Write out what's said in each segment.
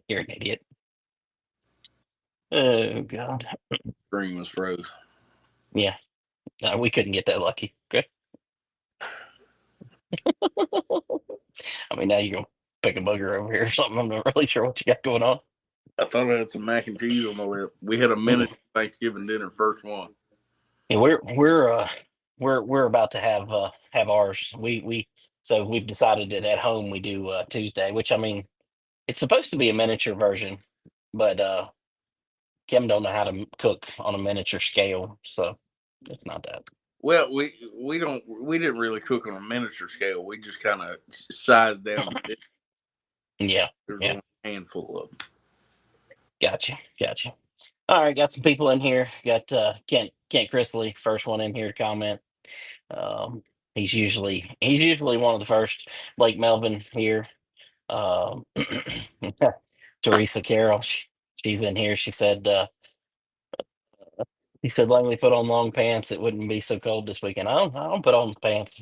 You're an idiot. Oh God. Screen was froze. Yeah, we couldn't get that lucky. Okay. I mean, now you're gonna pick a booger over here or something. I'm not really sure what you got going on. I thought I had some mac and cheese on my lip. We had a Mm. minute Thanksgiving dinner, first one. Yeah, we're about to have ours. We so we've decided that at home we do Tuesday, which I mean it's supposed to be a miniature version, but Kim don't know how to cook on a miniature scale, so it's not that. Well, we didn't really cook on a miniature scale. We just kind of sized down the dish. Yeah, There's yeah, only a handful of them. gotcha. All right, got some people in here. Got Kent Chrisley, first one in here to comment. Um, he's usually one of the first. Blake Melvin here. Um, Teresa Carroll, she's in here. She said he said Langley put on long pants. It wouldn't be so cold this weekend. I don't put on pants.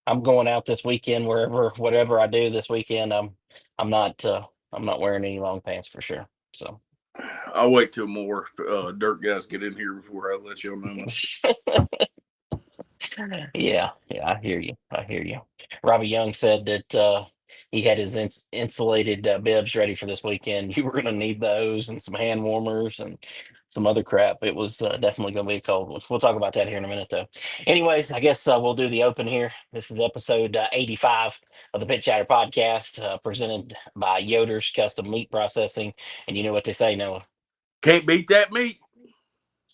I'm going out this weekend whatever I do this weekend. I'm not I'm not wearing any long pants for sure. So I'll wait till more dirt guys get in here before I let y'all know my. yeah, I hear you. Robbie Young said that he had his insulated bibs ready for this weekend. You were going to need those and some hand warmers and some other crap. It was definitely going to be a cold one. We'll talk about that here in a minute, though. Anyways, I guess we'll do the open here. This is episode 85 of the Pit Chatter podcast, presented by Yoder's Custom Meat Processing. And you know what they say, Noah? Can't beat that meat.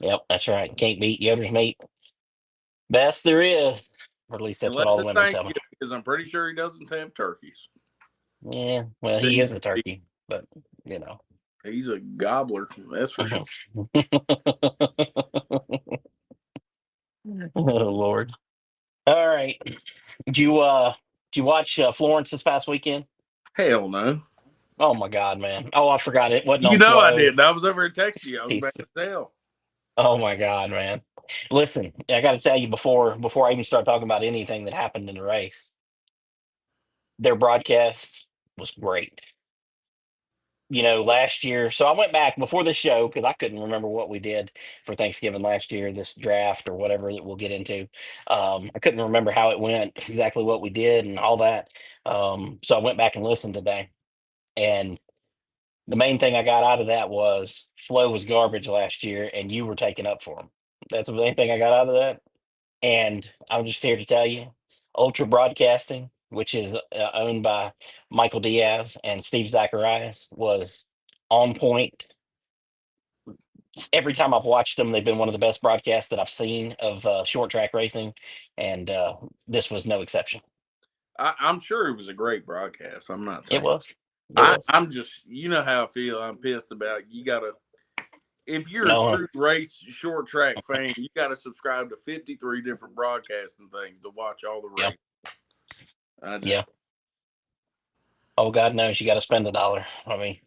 Yep, that's right. Can't beat Yoder's meat. Best there is. Or at least that's what Unless all the it's women tell me. Thanksgiving, because I'm pretty sure he doesn't have turkeys. Yeah, well, Then he is a turkey, but you know. he's a gobbler, that's for sure. Oh Lord. All right. Did you watch Florence this past weekend? Hell no. Oh my God, man. Oh, I forgot it wasn't You on know I Flow. did. I was over here texting you. I was mad Jesus. as hell. Oh my God, man. Listen, I got to tell you before I even start talking about anything that happened in the race, their broadcast was great. Last year. So I went back before the show because I couldn't remember what we did for Thanksgiving last year, this draft or whatever that we'll get into. I couldn't remember how it went, exactly what we did and all that. So I went back and listened today. And the main thing I got out of that was Flo was garbage last year and you were taking up for him. That's the main thing I got out of that. And I'm just here to tell you, Ultra Broadcasting, which is owned by Michael Diaz and Steve Zacharias, was on point. Every time I've watched them, they've been one of the best broadcasts that I've seen of short track racing, and this was no exception. I'm sure it was a great broadcast. I'm not It saying. was. It was. I'm just, you know how I feel. I'm pissed about. You gotta, if you're a No. true race short track fan, you gotta subscribe to 53 different broadcasting things to watch all the Yeah. races. I Yeah. just, Oh God knows you got to spend $1. I mean,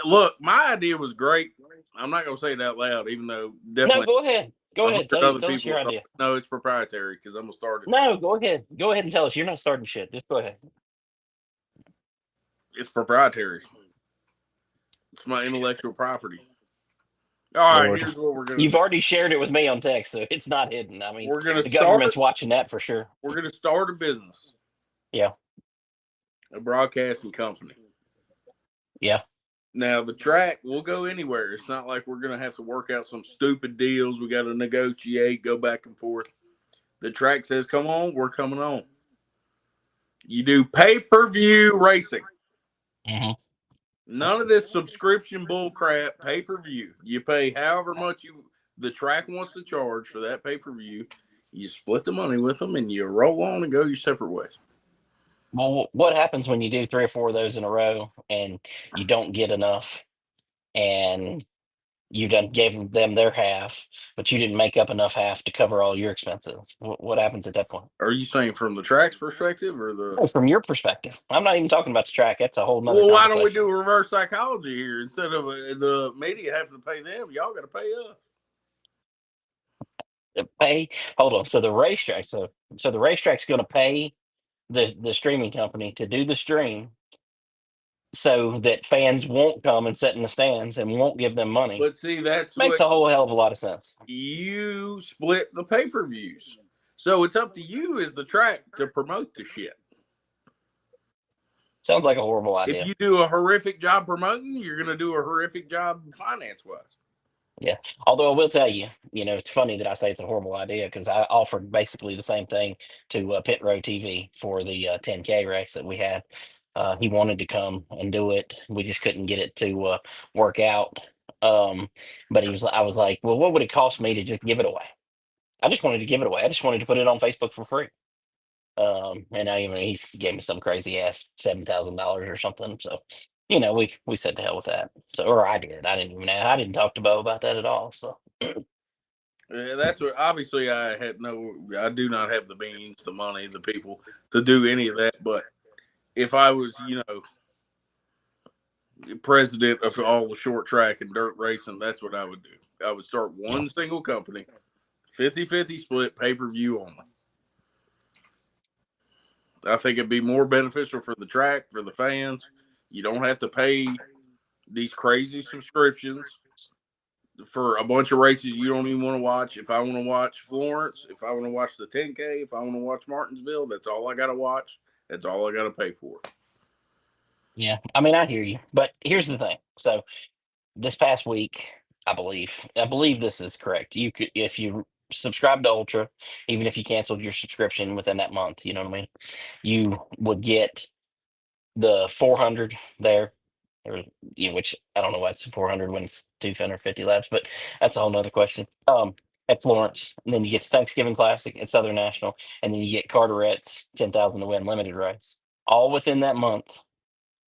look, my idea was great. I'm not gonna say it out loud, even though no. definitely Go ahead. Go a ahead. hundred Tell you. other Tell us people your thought, idea. no, it's proprietary because I'm gonna start it. No. Go ahead. Go ahead and tell us. You're not starting shit. Just go ahead. It's proprietary. It's my intellectual property. All right, Lord, here's what we're gonna you've do. already shared it with me on text, so it's not hidden. I mean, We're gonna the start. government's watching that for sure. We're gonna start a business, Yeah. a broadcasting company. Yeah. Now the track will go anywhere. It's not like we're gonna have to work out some stupid deals. We got to negotiate, go back and forth. The track says, "Come on, we're coming on." You do pay-per-view racing. Hmm. None of this subscription bull crap. Pay-per-view. You pay however much the track wants to charge for that pay-per-view. You split the money with them, and you roll on and go your separate ways. Well, what happens when you do 3 or 4 of those in a row and you don't get enough and you done gave them their half, but you didn't make up enough half to cover all your expenses? What happens at that point? Are you saying from the track's perspective or the? Oh, from your perspective, I'm not even talking about the track. That's a whole nother Well, why don't we conversation. do reverse psychology here instead of the media having to pay them? Y'all got to pay us. Pay. Hold on. So the racetrack. So the racetrack's going to pay the streaming company to do the stream, so that fans won't come and sit in the stands and won't give them money. But see, that's Makes what a whole hell of a lot of sense. you split the pay per views. So it's up to you as the track to promote the shit. Sounds like a horrible If idea. you do a horrific job promoting, you're going to do a horrific job finance wise. Yeah. Although I will tell you, it's funny that I say it's a horrible idea because I offered basically the same thing to Pit Row TV for the 10K race that we had. He wanted to come and do it. We just couldn't get it to work out. Um, but I was like, well, what would it cost me to just give it away? I just wanted to give it away. I just wanted to put it on Facebook for free. And he gave me some crazy ass $7,000 or something. So, we said to hell with that. So, or I did. I didn't talk to Bo about that at all. So, That's what obviously I do not have the means, the money, the people to do any of that. But if I was, president of all the short track and dirt racing, that's what I would do. I would start yeah, one single company, 50-50 split, pay per view only. I think it'd be more beneficial for the track, for the fans. You don't have to pay these crazy subscriptions for a bunch of races you don't even want to watch. If I want to watch Florence, if I want to watch the 10K, if I want to watch Martinsville, that's all I got to watch. That's all I got to pay for. yeah. I mean, I hear you, but here's the thing. So, this past week, I believe this is correct. You could, if you subscribe to Ultra, even if you canceled your subscription within that month, you know what I mean, you would get the 400 there, or which I don't know why it's 400 when it's 250 laps, but that's a whole nother question. At Florence, and then you get Thanksgiving Classic at Southern National, and then you get Carteret's 10,000 to win limited race, all within that month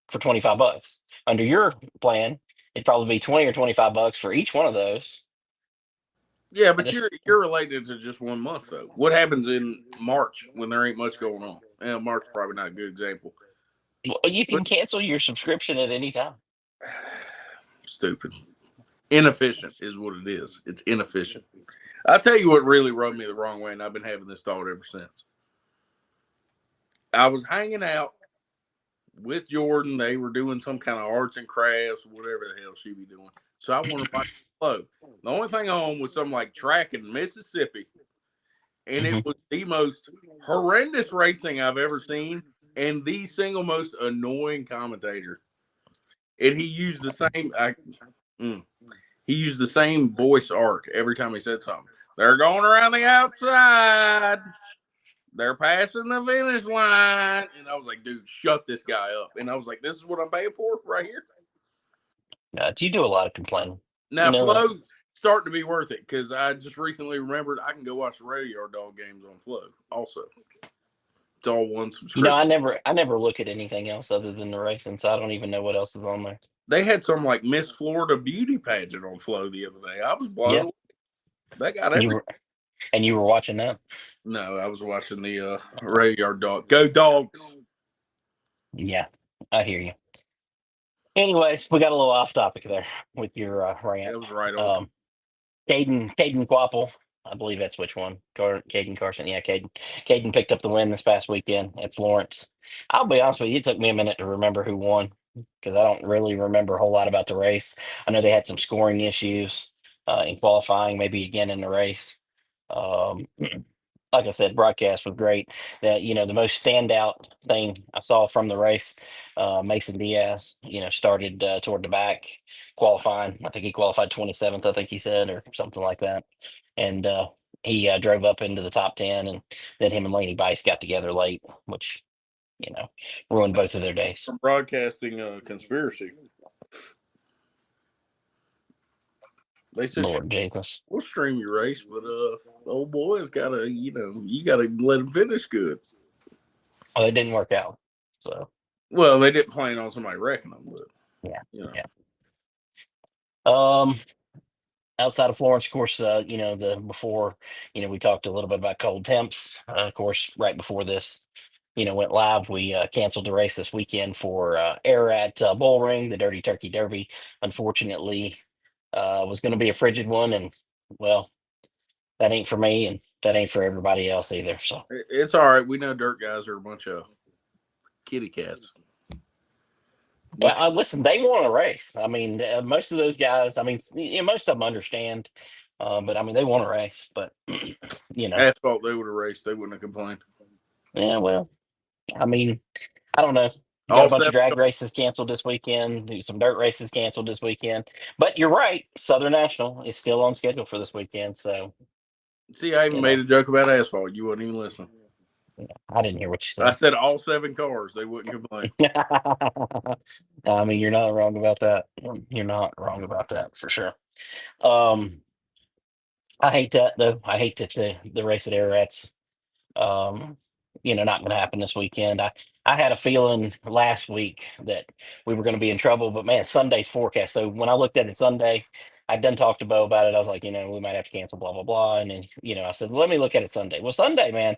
for $25. Under your plan, it'd probably be 20 or $25 for each one of those. Yeah, And but you're this, you're related to just 1 month though. What happens in March when there ain't much going on? March probably not a good example, well, you but can cancel your subscription at any time. stupid, inefficient is what it is. It's inefficient. I'll tell you what really rubbed me the wrong way, and I've been having this thought ever since. I was hanging out with Jordan. They were doing some kind of arts and crafts, whatever the hell she be doing. So I wanted to watch the flow. The only thing on was some like track in Mississippi, and it Hmm. was the most horrendous racing I've ever seen, and the single most annoying commentator. And he used the same. Mm, he used the same voice arc every time he said something. They're going around the outside. They're passing the finish line. And I was like, dude, shut this guy up. And I was like, this is what I'm paying for right here. You do a lot of complaining. You Now, know that. Flow starting to be worth it because I just recently remembered I can go watch the Radio Dog games on Flow also. It's all one I subscription. never look at anything else other than the racing, so I don't even know what else is on there. They had some like Miss Florida beauty pageant on Flow the other day. I was blown Yeah, away. They got and you everything. were and you were watching that. No, I was watching the Radio Dog. Go Dogs. Yeah, I hear you. Anyways, we got a little off topic there with your rant. That was right on. Um, Caden Quapple, I believe that's which one. Caden Carson, yeah, Caden picked up the win this past weekend at Florence. I'll be honest with you, it took me a minute to remember who won because I don't really remember a whole lot about the race. I know they had some scoring issues in qualifying, maybe again in the race. Um, like I said, broadcast was great. That the most standout thing I saw from the race, Mason Diaz, started toward the back qualifying. I think he qualified 27th. I think he said, or something like that. And he drove up into the top 10, and then him and Laney Bice got together late, which you know ruined both of their days. From broadcasting conspiracy. They said Lord Jesus. we'll stream your race, but old boy's gotta you gotta let him finish good. Well, it didn't work out. So Well, they didn't plan on somebody wrecking them, but yeah, you know. yeah. Um, Outside of Florence, of course, the before, we talked a little bit about cold temps. Of course, right before this, went live, we canceled the race this weekend for air at Bullring, the Dirty Turkey Derby. Unfortunately, was going to be a frigid one, and well, that ain't for me, and that ain't for everybody else either. So It's all right. We know dirt guys are a bunch of kitty cats. Yeah, Much listen, they want to race. I mean, most of those guys. I mean, most of them understand, but I mean, they want to race. But you know, asphalt, they would have raced. They wouldn't have complained. yeah. Well, I mean, I don't know. You got All a bunch of seven. drag races canceled this weekend. Do some dirt races canceled this weekend. But you're right. Southern National is still on schedule for this weekend. So See, I even you made know, a joke about asphalt. You wouldn't even listen. yeah, I didn't hear what you I said. said all seven cars. They wouldn't complain. I mean, you're not wrong about that. You're not wrong about that for sure. Um, I hate that though. I hate that the race at Ararats, um, not going to happen this weekend. I had a feeling last week that we were going to be in trouble, but man, Sunday's forecast. So when I looked at it Sunday, I'd done talked to Bo about it. I was like, we might have to cancel, blah blah blah. And then, I said, well, let me look at it Sunday. Well, Sunday, man,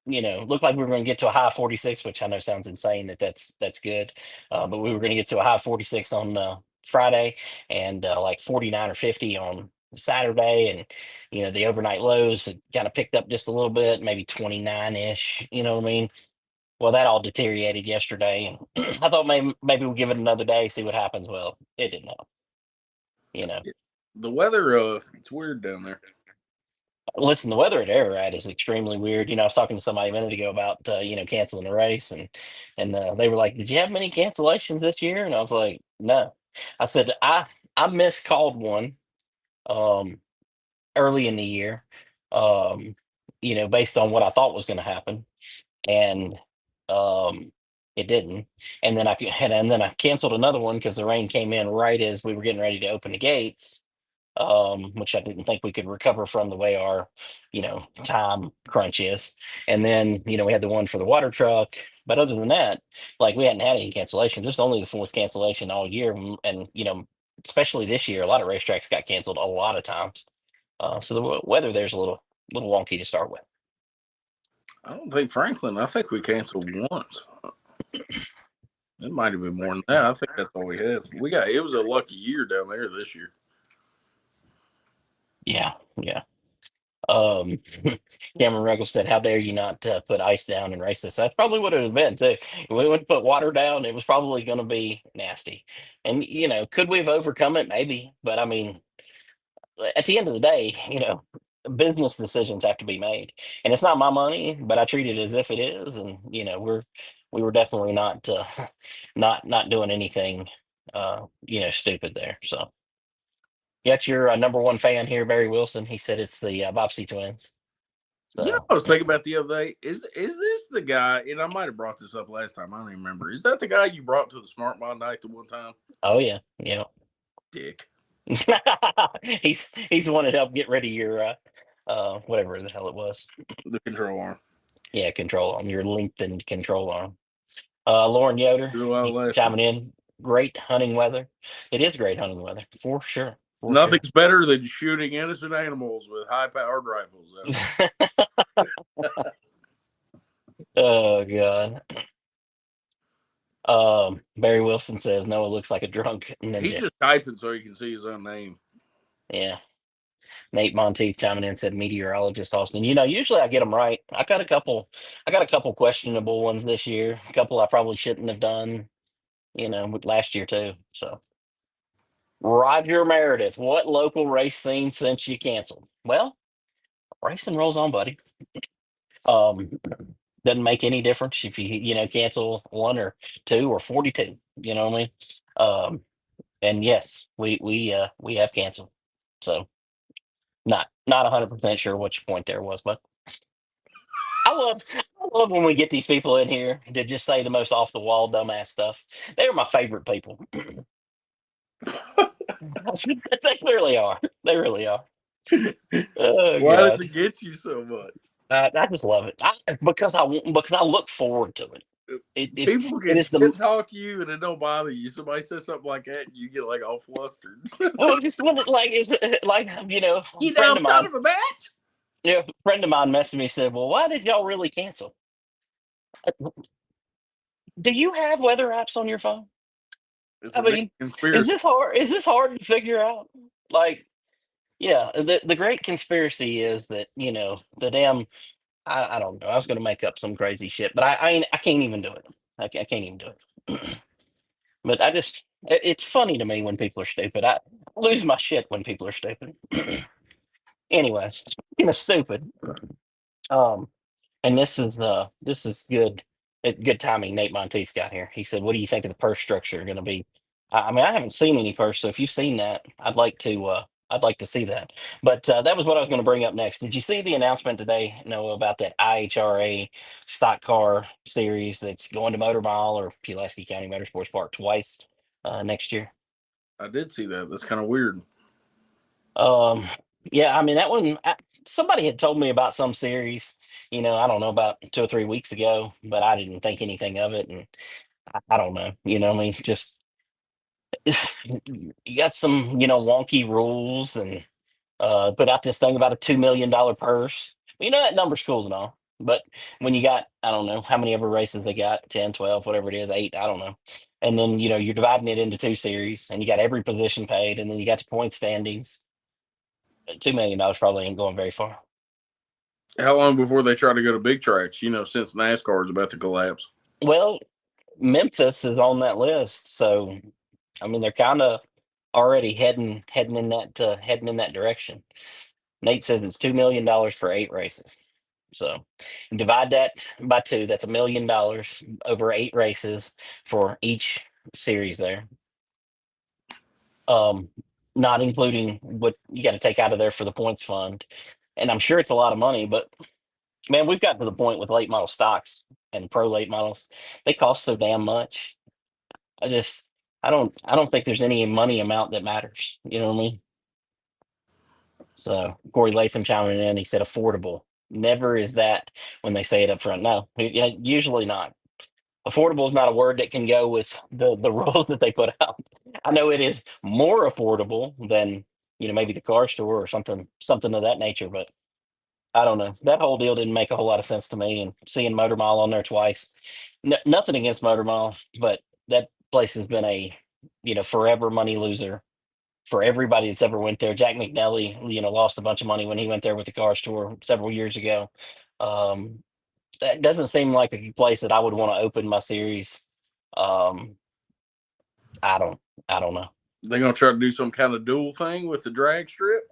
looked like we were going to get to a high 46, which I know sounds insane that's good. But we were going to get to a high 46 on Friday and like 49 or 50 on Saturday. And, the overnight lows had kind of picked up just a little bit, maybe 29 ish. You know what I mean? Well, that all deteriorated yesterday. And I thought maybe we'll give it another day, see what happens. Well, it didn't help, you know. The weather, it's weird down there. Listen, the weather at Ararat is extremely weird. I was talking to somebody a minute ago about canceling the race, and they were like, "Did you have many cancellations this year?" And I was like, "No." I said, "I miscalled one um, early in the year, um, based on what I thought was going to happen, and um, it didn't. And then I canceled another one because the rain came in right as we were getting ready to open the gates, which I didn't think we could recover from the way our, time crunch is. And then, we had the one for the water truck. But other than that, like we hadn't had any cancellations. This is only the fourth cancellation all year. And, especially this year, a lot of racetracks got canceled a lot of times. So the weather there's a little wonky to start with. I don't think Franklin. I think we canceled once. It might have been more than that. I think that's all we had. We got. It was a lucky year down there this year. Yeah, yeah. Um, Cameron Ruggles said, "How dare you not put ice down and race this?" That's probably what it would have been too. If we went to put water down, it was probably going to be nasty. And could we have overcome it? Maybe, but I mean, at the end of the day, business decisions have to be made, and it's not my money, but I treat it as if it is. And we were definitely not not doing anything stupid there. So, yet your number one fan here, Barry Wilson. He said it's the Bobsey twins. You know, So, I was thinking about the other day. Is this the guy? And I might have brought this up last time. I don't even remember. Is that the guy you brought to the Smart Mind night the one time? oh yeah, yeah. Dick, He's the one that helped get rid of your whatever the hell it was. the control arm. Yeah, control arm, your lengthened control arm. Lauren Yoder, Did a lot of lasting. chiming in. Great hunting weather. It is great hunting weather for sure, for sure. Nothing's better than shooting innocent animals with high-powered rifles. Oh god. Barry Wilson says Noah looks like a drunk He's ninja. just typing so he can see his own name. Yeah. Nate Monteith chiming in said meteorologist Austin. Usually I get them right. I got a couple questionable ones this year. A couple I probably shouldn't have done, with last year too. So Roger Meredith, what local race scene since you canceled? Well, racing rolls on, buddy. Um, doesn't make any difference if you cancel one or two or 42. You know what I mean? Um, and yes, we have canceled. So not 100% sure what your point there was, but I love when we get these people in here to just say the most off the wall dumbass stuff. They're my favorite people. They clearly are. They really are. Oh Why does god. it get you so much? I just love it. Because I look forward to it. People It can is shit the talk you and it don't bother you. Somebody says something like that, and you get like all flustered. well just when it like it's like You friend dumb of son mine of a bitch. friend of mine messaged me and said, "Well, why did y'all really cancel? Do you have weather apps on your phone? It's I a big mean, is conspiracy. this hard? Is this hard to figure out? Like, yeah, the great conspiracy is that the damn I don't know. I was going to make up some crazy shit, but I can't even do it. I can't even do it. But it's funny to me when people are stupid. I lose my shit when people are stupid. Anyways, speaking of stupid, um, and this is good good timing. Nate Monteith's got here. He said, "What do you think of the purse structure going to be?" I mean, I haven't seen any purse, so if you've seen that, I'd like to see that. But that was what I was going to bring up next. Did you see the announcement today, Noah, about that IHRA stock car series that's going to Motor Mile or Pulaski County Motorsports Park twice next year? I did see that. That's kind of weird. Um, yeah, I mean that one. Somebody had told me about some series. I don't know, about 2 or 3 weeks ago, but I didn't think anything of it, and I don't know. I mean, just you got some wonky rules, and put out this thing about a $2 million purse. That number's cool and all, but when you got, I don't know how many ever races they got, 10, 12, whatever it is, 8, I don't know. And then you're dividing it into two series, and you got every position paid, and then you got the point standings. $2 million probably ain't going very far. How long before they try to go to big tracks? Since NASCAR is about to collapse. Well, Memphis is on that list, so I mean they're kind of already heading in that direction. Nate says it's $2 million for 8 races. So divide that by two. That's $1 million over 8 races for each series there. Um, Not including what you got to take out of there for the points fund. And I'm sure it's a lot of money, but man, we've gotten to the point with late model stocks and pro late models. They cost so damn much. I just I don't think there's any money amount that matters. You know what I mean? So Corey Latham chiming in, he said affordable. Never is that when they say it up front. No, yeah, usually not. Affordable is not a word that can go with the rules that they put out. I know it is more affordable than maybe the car store or something of that nature, but I don't know. That whole deal didn't make a whole lot of sense to me. And seeing Motor Mile on there twice, nothing against Motor Mile, but that place has been a forever money loser for everybody that's ever went there. Jack McNelly, lost a bunch of money when he went there with the Cars Tour several years ago. Um, that doesn't seem like a place that I would want to open my series. Um, I don't, I don't know. They're gonna try to do some kind of dual thing with the drag strip.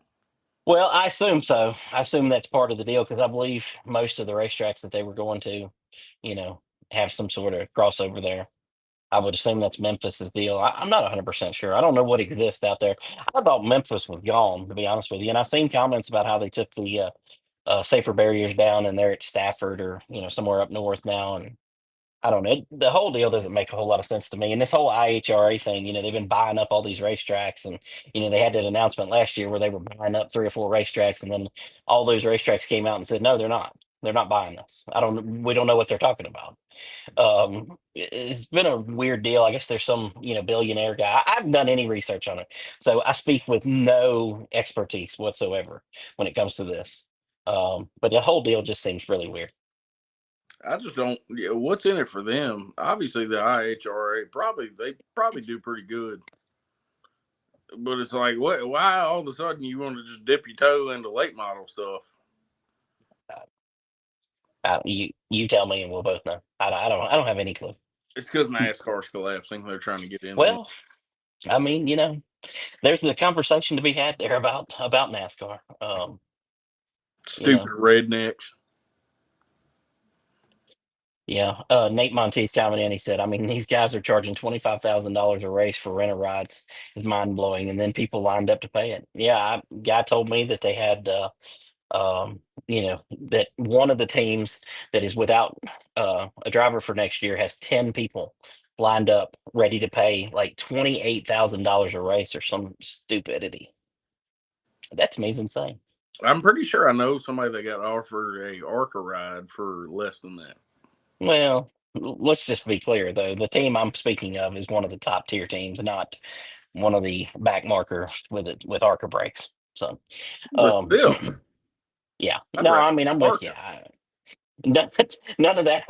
Well, I assume so. I assume that's part of the deal because I believe most of the racetracks that they were going to, you know, have some sort of crossover there. I would assume that's Memphis's deal. I'm not 100% sure. I don't know what exists out there. I thought Memphis was gone, to be honest with you. And I've seen comments about how they took the safer barriers down and they're at Stafford or somewhere up north now. And I don't know. The whole deal doesn't make a whole lot of sense to me. And this whole IHRA thing, they've been buying up all these racetracks, and they had that announcement last year where they were buying up 3 or 4 racetracks, and then all those racetracks came out and said, no, they're not. They're not buying this. We don't know what they're talking about. It's been a weird deal. I guess there's some billionaire guy. I haven't done any research on it, so I speak with no expertise whatsoever when it comes to this. But the whole deal just seems really weird. I just don't. Yeah, what's in it for them? Obviously, the IHRA probably do pretty good, but it's like, what? Why all of a sudden you want to just dip your toe into late model stuff? You tell me, and we'll both know. I don't have any clue. It's because NASCAR's collapsing. They're trying to get in on it. Well, I mean, there's a conversation to be had there about NASCAR. You Stupid know, rednecks. yeah. Nate Monteith chiming in. He said, "I mean, these guys are charging $25,000 a race for renter rides. Is mind blowing, and then people lined up to pay it. Yeah, guy told me that they had, um, that one of the teams that is without a driver for next year has 10 people lined up ready to pay like $28,000 a race or some stupidity. That to me is insane. I'm pretty sure I know somebody that got offered a ARCA ride for less than that. Well, let's just be clear though. The team I'm speaking of is one of the top tier teams, not one of the back markers with ARCA brakes. So, But um, still, yeah. I'd No, rather I mean I'm with you. ARCA. None of that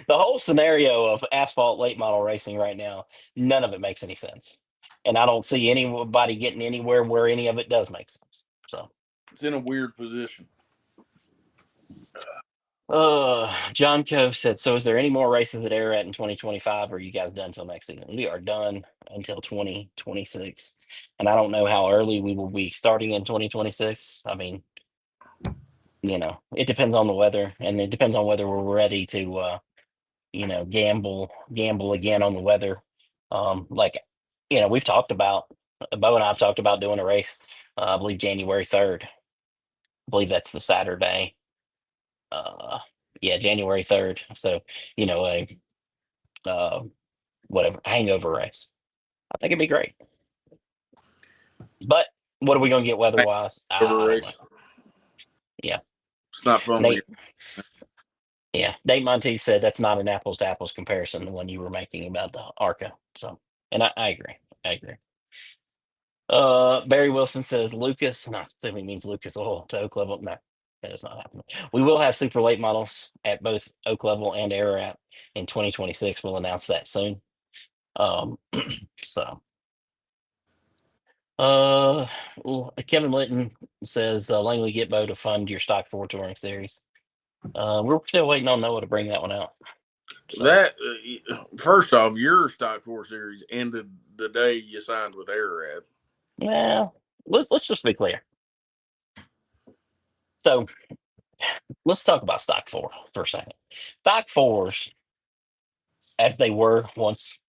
the whole scenario of asphalt late model racing right now, none of it makes any sense, and I don't see anybody getting anywhere where any of it does make sense. So, It's in a weird position. John Coe said, so is there any more races at Ararat in 2025, or are you guys done till next season? We are done until 2026. And I don't know how early we will be starting in 2026. I mean, it depends on the weather, and it depends on whether we're ready to gamble again on the weather. Like, we've talked about Bo and I've talked about doing a race, I believe January 3rd. I believe that's the Saturday. Uh yeah, January 3rd. So, a uh whatever hangover race. I think it'd be great. But what are we gonna get weather wise? I don't know. Race. Yeah. It's not fun when Nate, yeah. Dave Monteith said that's not an apples to apples comparison, the one you were making about the ARCA. So, and I agree. I agree. Barry Wilson says Lucas, not assuming means Lucas Oil to Oak Level. No, that is not happening. We will have super late models at both Oak Level and Ararat in 2026. We'll announce that soon. Um, so, Kevin Litton says Langley get Bo to fund your stock 4 touring series. We're still waiting on Noah to bring that one out. So, that. First off, your stock 4 series ended the day you signed with Ararat. yeah, let's just be clear. So, let's talk about stock 4 for a second. Stock 4s, as they were once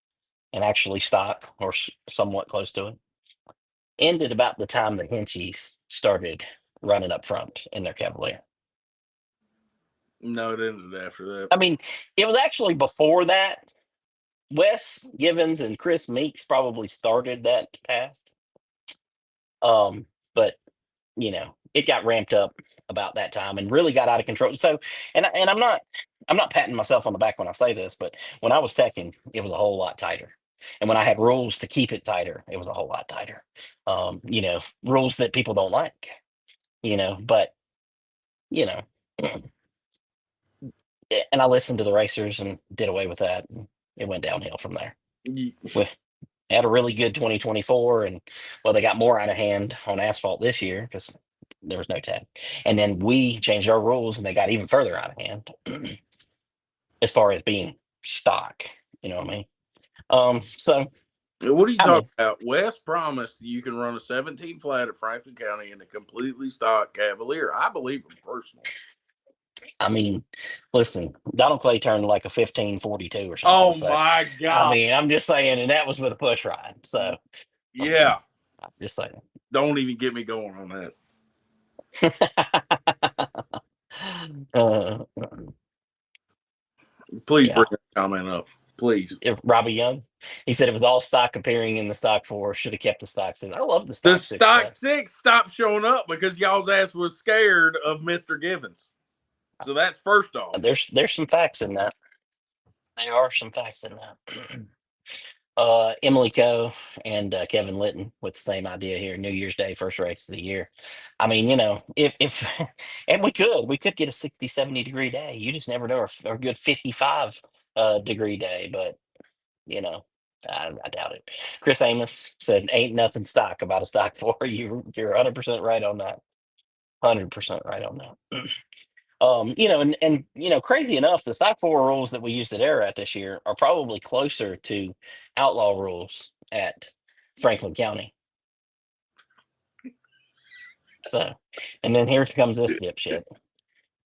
and actually stock or somewhat close to it, ended about the time the Hinchies started running up front in their Cavalier. No, it ended after that. I mean, it was actually before that. Wes Givens and Chris Meeks probably started that path. But it got ramped up about that time and really got out of control. So, and I'm not patting myself on the back when I say this, but when I was teching, it was a whole lot tighter. And when I had rules to keep it tighter, it was a whole lot tighter. Rules that people don't like, but you know, and I listened to the racers and did away with that. And it went downhill from there. We had a really good 2024, and well, they got more out of hand on asphalt this year because there was no tag. And then we changed our rules, and they got even further out of hand as far as being stock. You know what I mean? So What are you I talking mean, about? Wes promised you can run a 17 flat at Franklin County in a completely stock Cavalier. I believe him personally. I mean, listen, Donald Clay turned like a 1542 or something. Oh So, my I God. mean, I'm just saying, and that was with a push ride. So, Yeah. I'm just saying. Don't even get me going on that. uh, Please yeah. bring that comment up. Please. If Robbie Young, he said it was all stock appearing in the stock 4. Should have kept the stock 6. I love the The stock 6 stock specs. 6 stopped showing up because y'all's ass was scared of Mr. Givens. So that's first off. There's some facts in that. There are some facts in that. Emily Coe and Kevin Litton with the same idea here. New Year's Day, first race of the year. I mean, if and we could get a 60, 70 degree day. You just never know, or a good 55 degree day, but you know, I doubt it. Chris Amos said, "Ain't nothing stock about a stock 4." You're 100% right on that. 100% right on that. Crazy enough, the stock 4 rules that we used at Ararat this year are probably closer to outlaw rules at Franklin County. So, and then here comes this dipshit.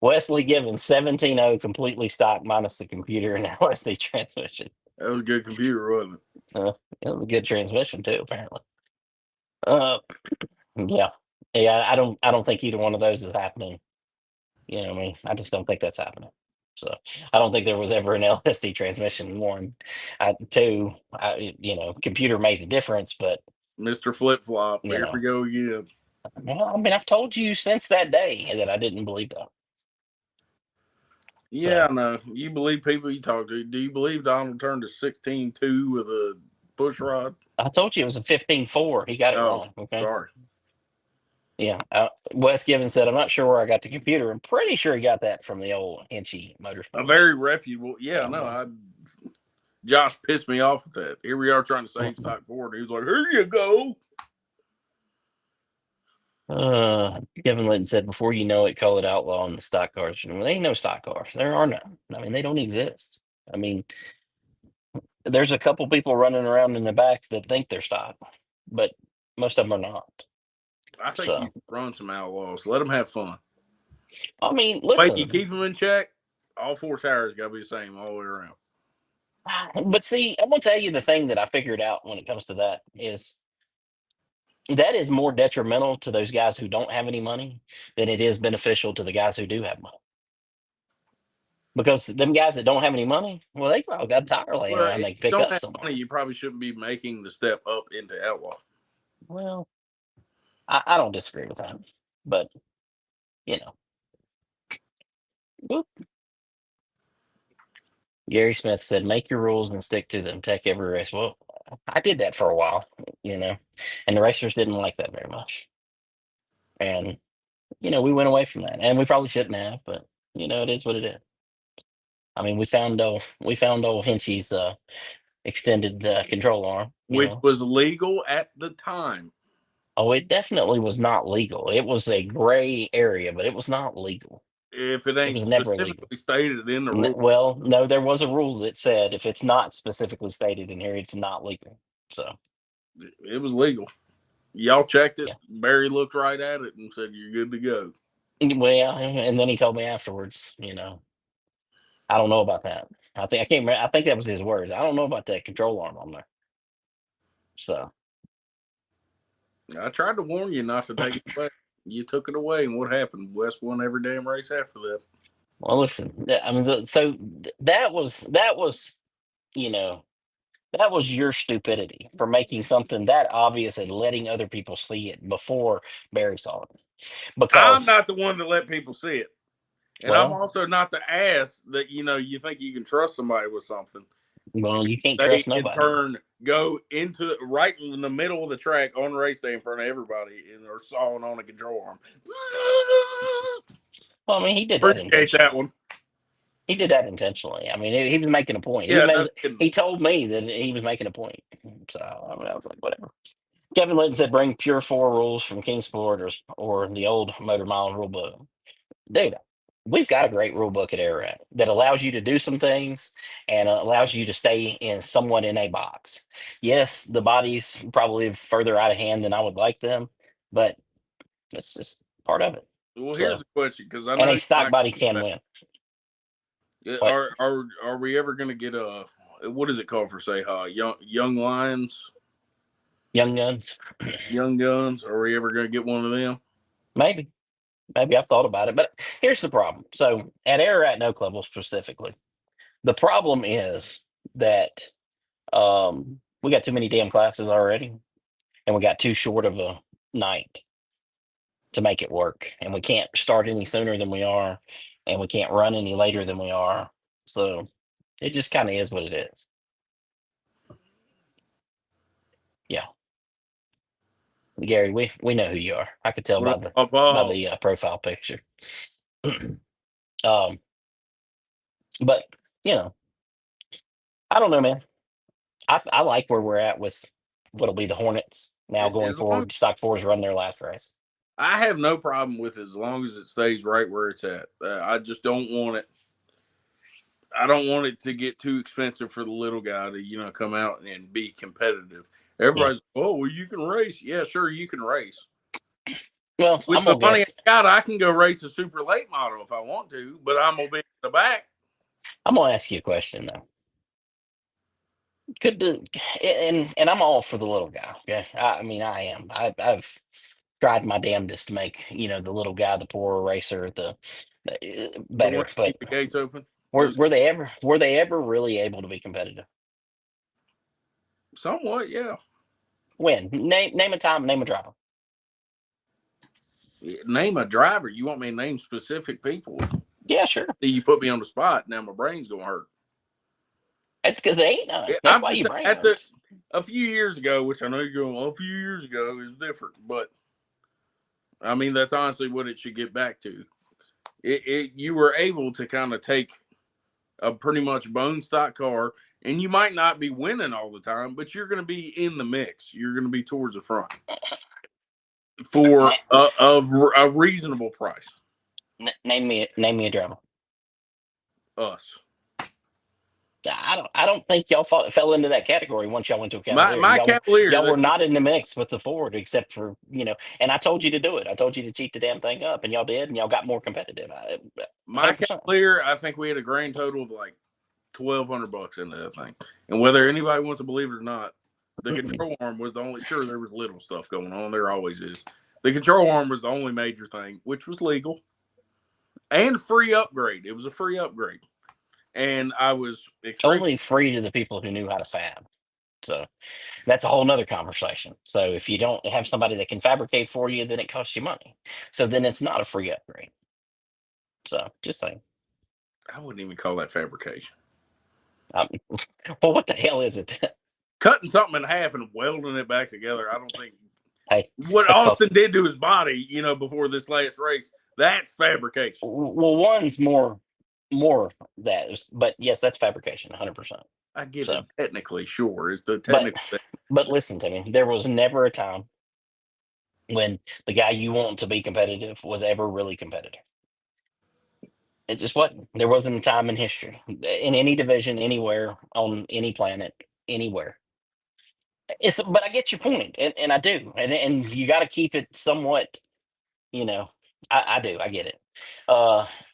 Wesley Givens 17.0 completely stock minus the computer and LSD transmission. That was a good computer, wasn't it? It was a good transmission too, apparently. Uh, yeah, yeah. I don't think either one of those is happening. You know what I mean? I just don't think that's happening. So I don't think there was ever an LSD transmission. One, two. Computer made a difference, but Mr. Flip Flop. you Here we know, go again. well, I mean, I've told you since that day that I didn't believe that. Yeah, So I know. You believe people you talk to. Do you believe Donald turned to 16.2 with a push rod? I told you it was a 15.4. He got it Oh, wrong. Okay. sorry. Yeah. Wes Given said, I'm not sure where I got the computer. I'm pretty sure he got that from the old Inchy A Motorsports. very reputable. Yeah, So, no, Josh pissed me off with that. Here we are trying to uh, save stock forward. He was like, "Here you go." Kevin Litton said, before you know it, call it outlaw in the stock cars. Well, there ain't no stock cars. There are none. I mean, they don't exist. I mean, there's a couple people running around in the back that think they're stock, but most of them are not. I think you So, run some outlaws. Let them have fun. I mean, Wait, you listen, keep them in check. All four tires got to be the same all the way around. but see, I'm gonna tell you the thing that I figured out when it comes to that is that is more detrimental to those guys who don't have any money than it is beneficial to the guys who do have money. Because them guys that don't have any money, well, they probably got a tire laying Well, around if they can you pick don't up have money, somewhere. you probably shouldn't be making the step up into outlaw. Well, I don't disagree with that, but you know, whoop. Gary Smith said, "Make your rules and stick to them. Take every race." Well, I did that for a while, you know, and the racers didn't like that very much, and we went away from that, and we probably shouldn't have, but it is what it is. I mean, we found old Hinchy's extended control arm. Which was legal at the time. Oh, it definitely was not legal. It was a gray area, but it was not legal. If it It ain't was never illegal. specifically stated in the rule, Well, no, there was a rule that said if it's not specifically stated in here, it's not legal. So, it was legal. Y'all checked it. yeah. Barry looked right at it and said, "You're good to go." Well, and then he told me afterwards, I don't know about that. I can't remember. I think that was his words. I don't know about that control arm on there. So, I tried to warn you not to take it away. You took it away, and what happened? West won every damn race after that. well, listen. I mean, that was, you know, that was your stupidity for making something that obvious and letting other people see it before Barry saw it. I'm Because, not the one to let people see it, and I'm well, also not the ass that you think you can trust somebody with something. you can't They trust in nobody. turn go into right in the middle of the track on race day in front of everybody and are sawing on a control arm. Well, I mean, he did that Appreciate that intentionally. one. He did that intentionally. I mean, he was making a point. Yeah, no kidding. He told me that he was making a point. So I mean, I was like, whatever. Kevin Litton said, "Bring pure four rules from Kingsport or the old Motor Mile rule book." Dude, we've got a great rule book at Ararat that allows you to do some things and allows you to stay somewhat in a box. Yes, the bodies probably further out of hand than I would like them, but that's just part of it. Well, here's So, the question because I and know a you're stock not body gonna can do win. that. What? Are we ever going to get a what is it called for say young lions, Young Guns? young guns? Are we ever going to get one of them? Maybe. Maybe I've thought about it, but here's the problem. So at Ararat No Club specifically, the problem is that we got too many damn classes already, and we got too short of a night to make it work, and we can't start any sooner than we are, and we can't run any later than we are. So it just kind of is what it is. Yeah, Gary, we know who you are. I could tell What by up, the Papa? profile picture. um, but you know, I don't know, man. I like where we're at with what'll be the Hornets now going As long forward. Stock fours run their last race. I have no problem with it as long as it stays right where it's at. I just don't want it. I don't want it to get too expensive for the little guy to come out and be competitive. Yeah. Everybody's, oh well, you can race. Yeah, sure, you can race. Well, With I'm the gonna money I guess. got, I can go race a super late model if I want to, but I'm gonna be in the back. I'm gonna ask you a question though. Could the and I'm all for the little guy. Yeah, I mean I am. I've tried my damnedest to make the little guy, the poorer racer, The one better. to But keep the gates open. were Those were they ever were they ever really able to be competitive? somewhat, yeah. When name a time, name a driver. Name a driver. You want me to name specific people? Yeah, sure. You put me on the spot. Now my brain's gonna hurt. That's because they ain't none. That's I'm why just you bring at them. a few years ago, which I know you're going. A few years ago is different, but I mean that's honestly what it should get back to. You were able to kind of take a pretty much bone stock car, and you might not be winning all the time, but you're going to be in the mix. You're going to be towards the front. for a reasonable price. Name me a driver. Us. I don't think y'all fell into that category once y'all went to a Cavalier. My Cavalier, Y'all the were not in the mix with the Ford, except for And I told you to do it. I told you to cheat the damn thing up, and y'all did, and y'all got more competitive. my 100%. Cavalier, I think we had a grand total of like $1,200 into that thing. And whether anybody wants to believe it or not, the control arm was the only. Sure, there was little stuff going on. There always is. The control arm was the only major thing, which was legal and free upgrade. It was a free upgrade, and I was extremely. Only free to the people who knew how to fab. So that's a whole nother conversation. So if you don't have somebody that can fabricate for you, then it costs you money. So then it's not a free upgrade. So just saying. I wouldn't even call that fabrication. Um, well, what the hell is it? Cutting something in half and welding it back together. I don't think Hey, what that's called. Austin did to his body, before this last race, that's fabrication. Well, one's more that, but yes, that's fabrication, 100%. I get So, it technically, sure. It's the but technical thing. but listen to me. There was never a time when the guy you want to be competitive was ever really competitive. It just wasn't. There wasn't a time in history in any division, anywhere on any planet, anywhere. But I get your point, and I do, and you got to keep it somewhat. You know, I do. I get it.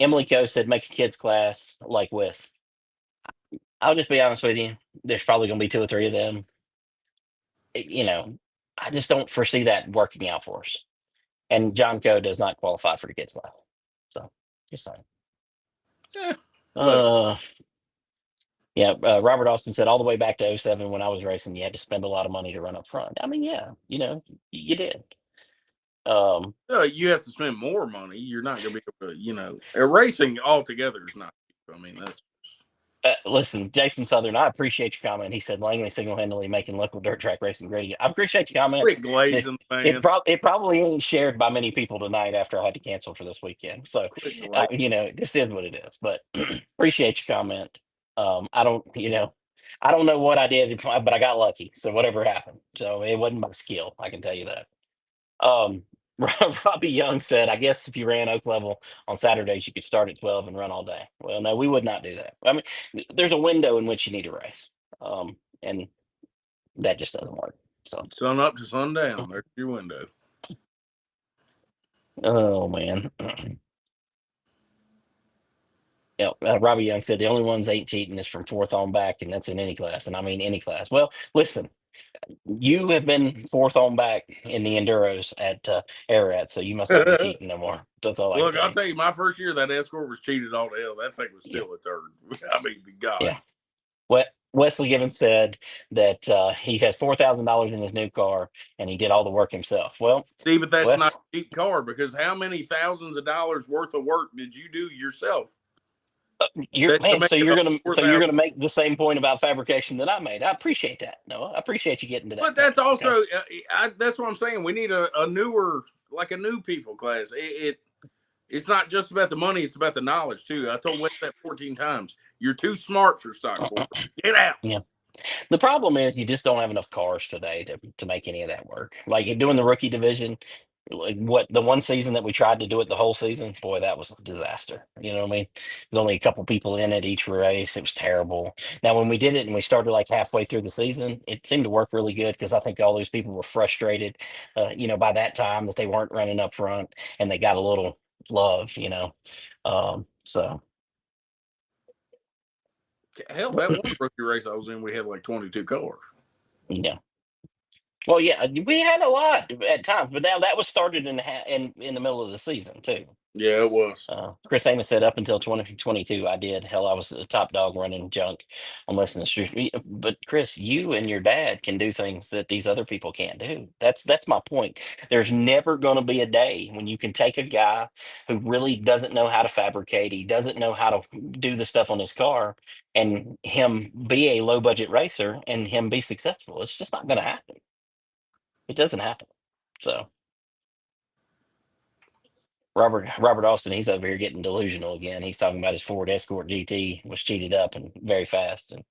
Emily Coe said, "Make a kids class like with." I'll just be honest with you. There's probably going to be two or three of them. You know, I just don't foresee that working out for us. And John Coe does not qualify for the kids class. So just saying. Yeah, whatever. Uh, yeah. Robert Austin said all the way back to '07 when I was racing, you had to spend a lot of money to run up front. I mean, yeah, you did. Um, You have to spend more money. You're not going to be able to, erasing altogether is not. I mean, that's Listen, Jason Southern, I appreciate your comment. He said Langley single-handedly making local dirt track racing great again. I appreciate your comment. quit glazing, man. It probably ain't shared by many people tonight after I had to cancel for this weekend. So, Quit glazing. it just is what it is. But appreciate your comment. I don't, I don't know what I did, but I got lucky. So whatever happened, so it wasn't my skill. I can tell you that. Um, Robbie Young said, "I guess if you ran Oak Level on Saturdays, you could start at 12 and run all day." Well, no, we would not do that. I mean, there's a window in which you need to race, and that just doesn't work. So, Sun up to sundown. There's your window. oh man. Yeah, Robbie Young said the only ones ain't cheating is from fourth on back, and that's in any class, and I mean any class. Well, listen, you have been fourth on back in the enduros at Ararat, so you must not be cheating no more. That's all I can Look, tell I'll you. tell you, my first year that escort was cheated all to hell. That thing was Yeah, still a turd. I mean, God. yeah. What Wesley Gibbons said that he has $4,000 in his new car and he did all the work himself. Well, See, but that's not Wes, a cheap car because how many thousands of dollars worth of work did you do yourself you're that to man. make it four So you're thousand? gonna make the same point about fabrication that I made. I appreciate that. No, I appreciate you getting to that But point. that's Okay. also, that's what I'm saying. We need a newer, like a new people class. It's not just about the money; it's about the knowledge too. I told Wes that 14 times. You're too smart for stock four. Get out. Yeah. The problem is you just don't have enough cars today to make any of that work. Like you're doing the rookie division, like what the one season that we tried to do it the whole season, boy, that was a disaster. You know what I mean? There's only a couple people in it each race. It was terrible. Now when we did it and we started like halfway through the season, it seemed to work really good because I think all those people were frustrated, by that time that they weren't running up front and they got a little love. So Hell, that one rookie race I was in, we had like 22 cars. yeah. Well, yeah, we had a lot at times, but now that was started in the middle of the season too. Yeah, it was. Chris Amos said up until 2022, I did. Hell, I was a top dog running junk on less than the street. But Chris, you and your dad can do things that these other people can't do. That's my point. There's never going to be a day when you can take a guy who really doesn't know how to fabricate, he doesn't know how to do the stuff on his car, and him be a low budget racer and him be successful. It's just not going to happen. It doesn't happen. So Robert Austin, he's over here getting delusional again. He's talking about his Ford Escort GT was cheated up and very fast, and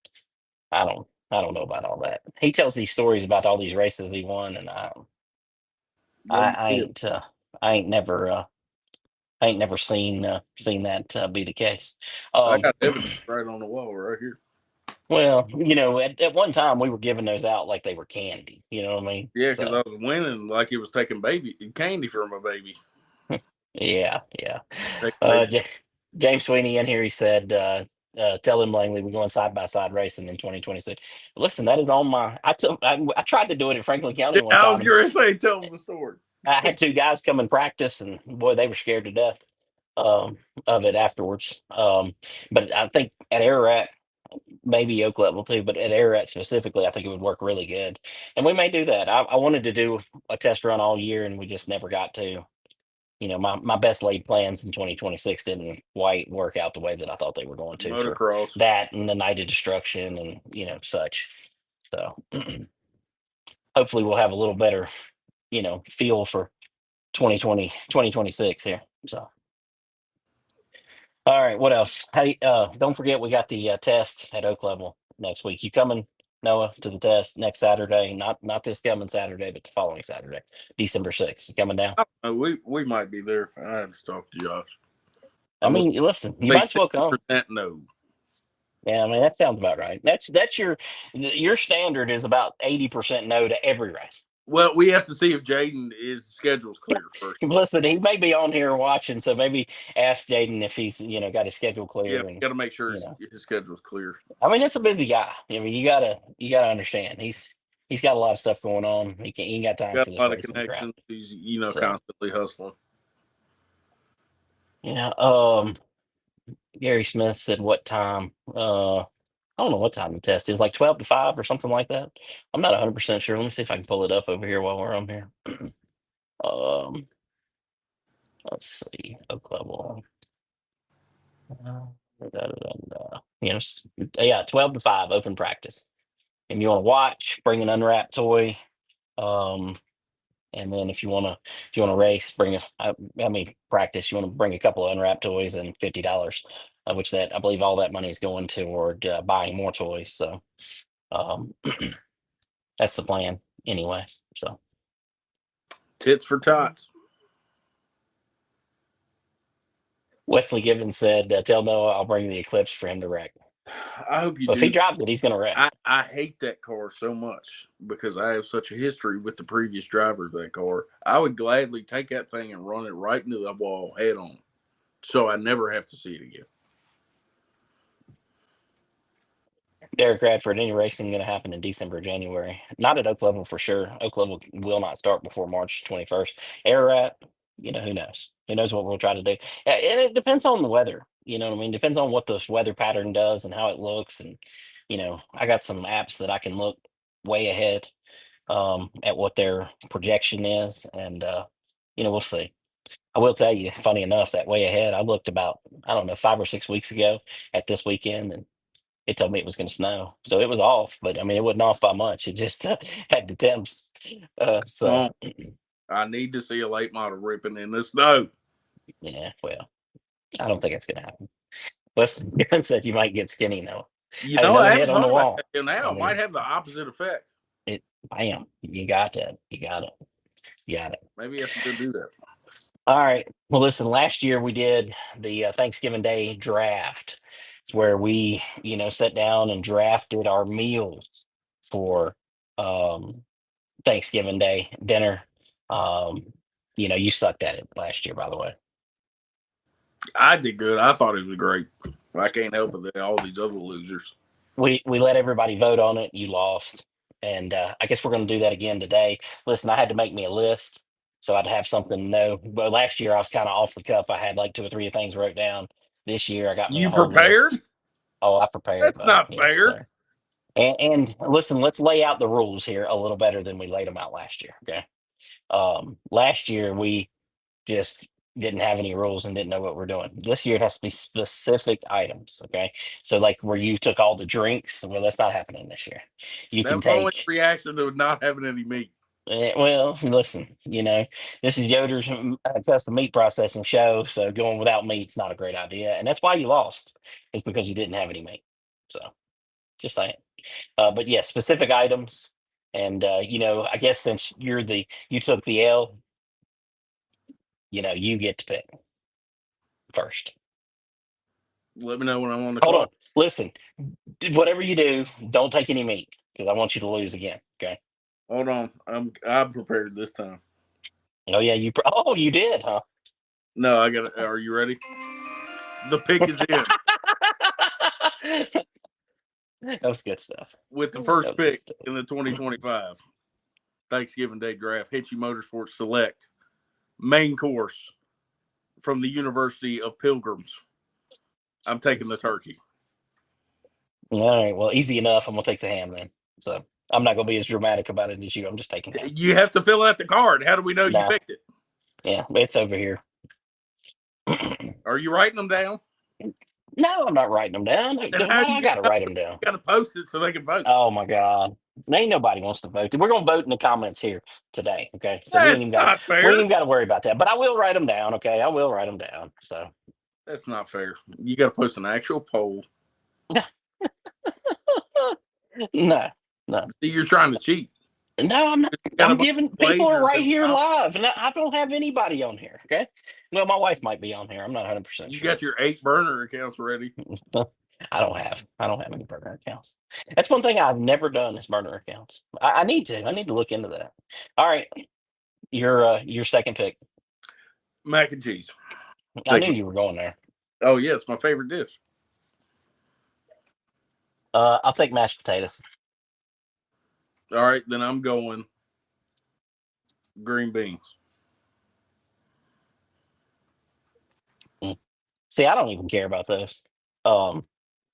I don't know about all that. He tells these stories about all these races he won, and Go I get it. ain't I ain't never I ain't never seen that be the case. I Um, got evidence right on the wall right here. well, at one time we were giving those out like they were candy. You know what I mean? Yeah, because I So was winning like it was taking baby candy from my baby. yeah, yeah. Take baby. Uh, J- James Sweeney in here. He said, "Tell him Langley we're going side by side racing in 2026." Listen, that is on my. I tried to do it in Franklin County Yeah, one I was time. gonna say, tell them the story. I had two guys come and practice, and boy, they were scared to death of it afterwards. But I think at Ararat, maybe Oak Level too, but at Ararat specifically, I think it would work really good. And we may do that. I wanted to do a test run all year, and we just never got to. My best laid plans in 2026 didn't quite work out the way that I thought they were going to for Motocross. that and the night of destruction and such. So hopefully we'll have a little better feel for 2020 2026 here. So all right, what else? Hey, don't forget we got the test at Oak Level next week. You coming, Noah, to the test next Saturday? Not this coming Saturday, but the following Saturday, December 6th. You coming down? I don't know. We might be there. I had to talk to Josh. I I'm gonna mean, listen, you say might as well come. 60% no. Yeah, I mean that sounds about right. That's your standard is about 80% no to every race. Well, we have to see if Jaden is schedule's clear first. Listen, he may be on here watching, so maybe ask Jaden if he's got his schedule Yeah, clear, we and got to make sure you know, his schedule's clear. I mean it's a busy guy. I mean you gotta understand he's got a lot of stuff going on. He ain't got time Got for a this lot of racing crap. connections. He's So constantly hustling. yeah, Gary Smith said what time? I don't know what time the test is, like 12 to 5 or something like that. I'm not 100% sure. Let me see if I can pull it up over here while we're on here. Um, let's see, Oak Level. Yeah, 12 to 5 open practice. And you want to watch, bring an unwrapped toy. Um, and then if you want to race, I mean practice. You want to bring a couple of unwrapped toys and $50, which that I believe all that money is going toward buying more toys. So um, that's the plan, anyways. So Tits for tots. Wesley Gibbons said, "Tell Noah I'll bring the Eclipse for him to wreck. I hope you Well, if he do. drives it, he's going to wreck." I hate that car so much because I have such a history with the previous driver of that car. I would gladly take that thing and run it right into the wall head on, so I never have to see it again. Derek Radford, any racing going to happen in December, January? Not at Oak Level for sure. Oak Level will not start before March 21st. Ararat, who knows? Who knows what we'll try to do? And it depends on the weather. You know what I mean? Depends on what this weather pattern does and how it looks. And, I got some apps that I can look way ahead at what their projection is. And, we'll see. I will tell you, funny enough, that way ahead, I looked about, I don't know, 5 or 6 weeks ago at this weekend. And it told me it was going to snow, so it was off. But I mean, it wasn't off by much. It just had the temps. Come So on, I need to see a late model ripping in the snow. yeah, well, I don't think it's going to happen. Plus, Kevin said you might get skinny though. Hey, I another hit haven't on the thought about that wall. till I now. It might mean, have the opposite effect. it. Bam! You got that. You got it. You got it. Maybe I should go do that. All right. Well, listen. Last year we did the Thanksgiving Day draft, where we, sat down and drafted our meals for um, Thanksgiving Day dinner. Um, you sucked at it last year, by the way. I did good. I thought it was great. I can't help it that all these other losers. We let everybody vote on it. You lost, and I guess we're going to do that again today. Listen, I had to make me a list so I'd have something to know. But last year I was kind of off the cuff. I had like two or three things wrote down. This year I got me a You whole prepared? list. Oh, I prepared, That's buddy. not Yes, fair. sir. And listen, let's lay out the rules here a little better than we laid them out last year. Okay. Last year we just didn't have any rules and didn't know what we're doing. This year it has to be specific items. Okay. So like where you took all the drinks, well, that's not happening this year. You That can was only take reaction to not having any meat. well, listen, this is Yoder's custom meat processing show, so going without meat's not a great idea. And that's why you lost. It's because you didn't have any meat. So just saying. But yeah, specific items. And I guess since you took the L, you get to pick first. Let me know when I'm on the Hold on. clock. Listen, whatever you do, don't take any meat because I want you to lose again. Okay. Hold on. I'm prepared this time. Oh yeah, oh, you did, huh? No, I got it. Are you ready? The pick is in That was good stuff. with the That first was good pick stuff. in the 2025 Thanksgiving Day draft. Hitchy Motorsports select main course from the University of Pilgrims. I'm taking the turkey. All right. Well, easy enough. I'm gonna take the ham then. So I'm not gonna be as dramatic about it as you. I'm just taking ham. You have to fill out the card. How do we know you Nah. picked it? Yeah, it's over here. Are you writing them down? No, I'm not writing them down. Then how Why are I you going gotta to know? write them down? You got to post it so they can vote. Oh my God. Ain't nobody wants to vote. We're gonna vote in the comments here today. Okay. So That's not we ain't fair. even gotta worry about that. But I will write them down. Okay. I will write them down. So That's not fair. You got to post an actual poll. no, no. See, you're trying to cheat. No, I'm not. You got a I'm bunch giving of people are wagers right in the here comments. live, and I don't have anybody on here. Okay. Well, my wife might be on here. I'm not 100% You sure. got your 8 burner accounts ready. I don't have any burner accounts. That's one thing I've never done is burner accounts. I need to. I need to look into that. All right. Your second pick. Mac and cheese. I knew Take you were going there. Oh, yeah, it's my favorite dish. I'll take mashed potatoes. All right, then I'm going green beans. Mm. See, I don't even care about those. Um,